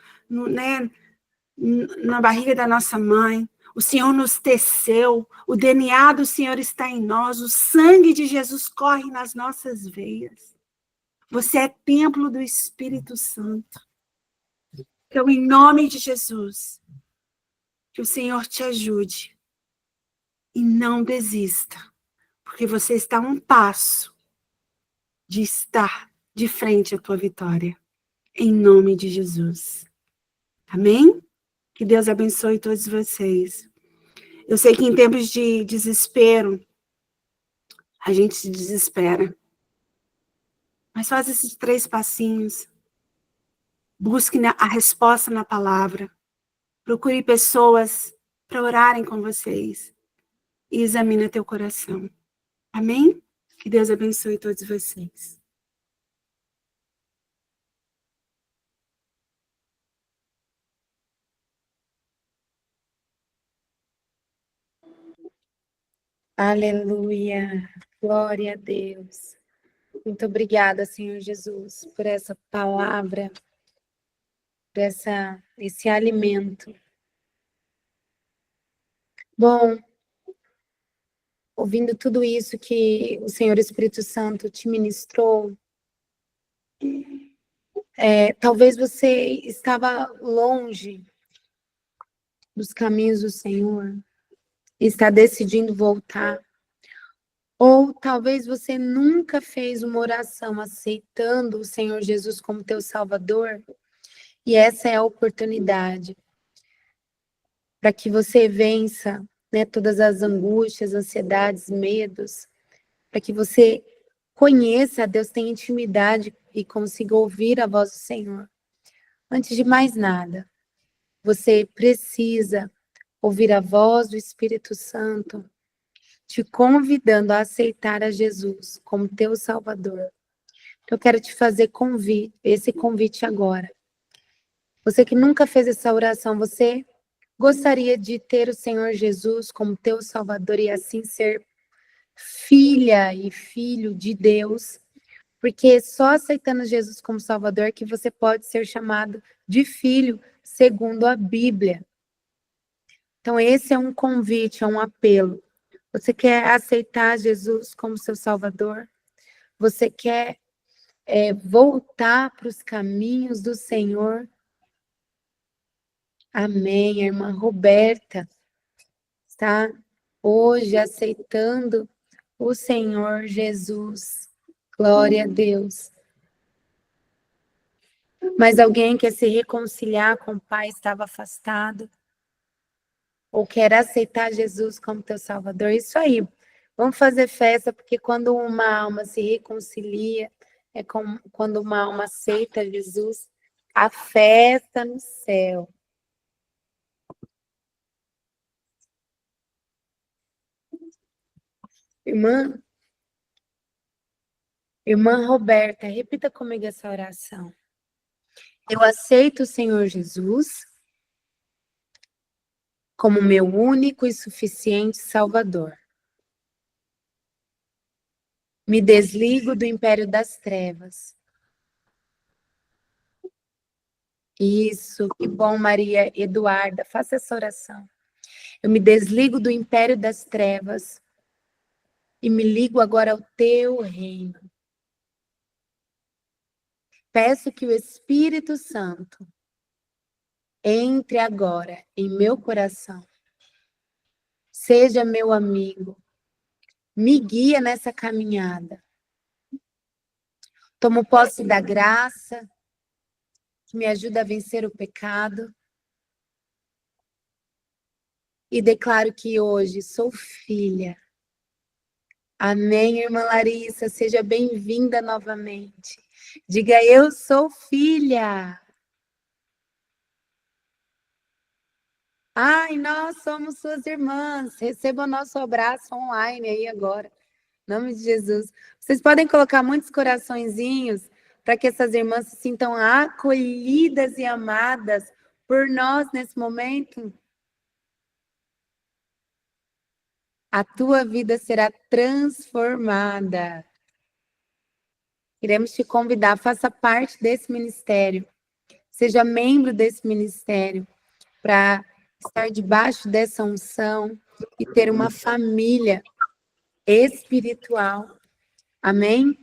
barriga da nossa mãe. O Senhor nos teceu, o DNA do Senhor está em nós, o sangue de Jesus corre nas nossas veias. Você é templo do Espírito Santo. Então, em nome de Jesus, que o Senhor te ajude e não desista, porque você está a um passo de estar de frente à tua vitória. Em nome de Jesus. Amém? Que Deus abençoe todos vocês. Eu sei que em tempos de desespero, a gente se desespera. Mas faz esses 3 passinhos. Busque a resposta na palavra. Procure pessoas para orarem com vocês. E examine teu coração. Amém? Que Deus abençoe todos vocês. Aleluia. Glória a Deus. Muito obrigada, Senhor Jesus, por essa palavra, por esse alimento. Bom, ouvindo tudo isso que o Senhor Espírito Santo te ministrou, talvez você estava longe dos caminhos do Senhor e está decidindo voltar. Ou talvez você nunca fez uma oração aceitando o Senhor Jesus como teu Salvador, e essa é a oportunidade para que você vença, né, todas as angústias, ansiedades, medos, para que você conheça a Deus, tenha intimidade e consiga ouvir a voz do Senhor. Antes de mais nada, você precisa ouvir a voz do Espírito Santo te convidando a aceitar a Jesus como teu Salvador. Eu quero te fazer esse convite agora. Você que nunca fez essa oração, você gostaria de ter o Senhor Jesus como teu Salvador e assim ser filha e filho de Deus, porque só aceitando Jesus como Salvador que você pode ser chamado de filho, segundo a Bíblia. Então esse é um convite, é um apelo. Você quer aceitar Jesus como seu Salvador? Você quer voltar para os caminhos do Senhor? Amém. A irmã Roberta está hoje aceitando o Senhor Jesus. Glória a Deus. Mas alguém quer se reconciliar com o Pai, estava afastado? Ou quer aceitar Jesus como teu Salvador? Isso aí. Vamos fazer festa, porque quando uma alma se reconcilia, é como quando uma alma aceita Jesus, a festa no céu. Irmã Roberta, repita comigo essa oração. Eu aceito o Senhor Jesus como meu único e suficiente Salvador. Me desligo do império das trevas. Isso, que bom, Maria Eduarda, faça essa oração. Eu me desligo do império das trevas e me ligo agora ao teu reino. Peço que o Espírito Santo entre agora em meu coração. Seja meu amigo. Me guia nessa caminhada. Tomo posse da graça que me ajuda a vencer o pecado. E declaro que hoje sou filha. Amém, irmã Larissa. Seja bem-vinda novamente. Diga, eu sou filha. Ai, nós somos suas irmãs. Receba o nosso abraço online aí agora. Em nome de Jesus. Vocês podem colocar muitos coraçõezinhos para que essas irmãs se sintam acolhidas e amadas por nós nesse momento. A tua vida será transformada. Queremos te convidar, faça parte desse ministério. Seja membro desse ministério para estar debaixo dessa unção e ter uma família espiritual. Amém?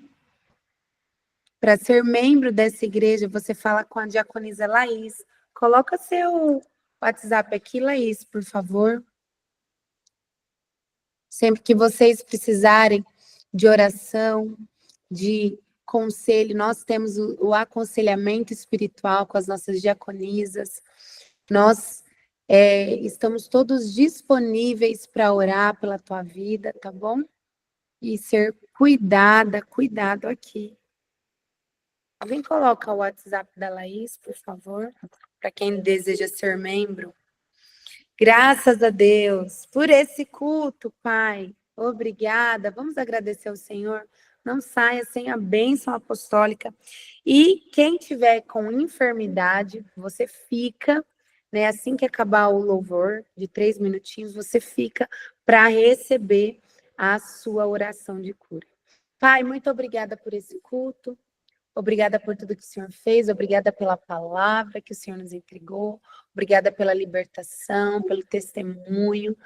Para ser membro dessa igreja, você fala com a diaconisa Laís. Coloca seu WhatsApp aqui, Laís, por favor. Sempre que vocês precisarem de oração, de conselho, nós temos o aconselhamento espiritual com as nossas diaconisas. Nós estamos todos disponíveis para orar pela tua vida, tá bom? E ser cuidado aqui. Alguém coloca o WhatsApp da Laís, por favor, para quem deseja ser membro. Graças a Deus por esse culto, Pai. Obrigada. Vamos agradecer ao Senhor. Não saia sem a bênção apostólica. E quem tiver com enfermidade, você fica, né? Assim que acabar o louvor, de 3 minutinhos, você fica para receber a sua oração de cura. Pai, muito obrigada por esse culto. Obrigada por tudo que o Senhor fez, obrigada pela palavra que o Senhor nos entregou, obrigada pela libertação, pelo testemunho,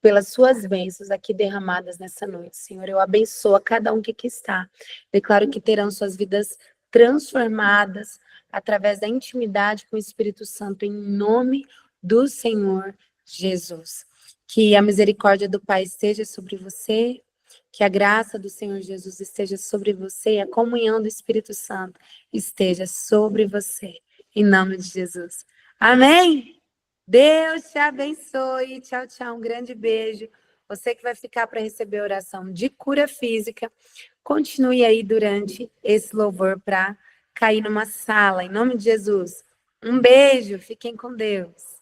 pelas suas bênçãos aqui derramadas nessa noite. Senhor, eu abençoo a cada um que aqui está. Declaro que terão suas vidas transformadas através da intimidade com o Espírito Santo, em nome do Senhor Jesus. Que a misericórdia do Pai esteja sobre você, que a graça do Senhor Jesus esteja sobre você e a comunhão do Espírito Santo esteja sobre você. Em nome de Jesus. Amém? Deus te abençoe. Tchau, tchau. Um grande beijo. Você que vai ficar para receber a oração de cura física, continue aí durante esse louvor para cair numa sala. Em nome de Jesus. Um beijo. Fiquem com Deus.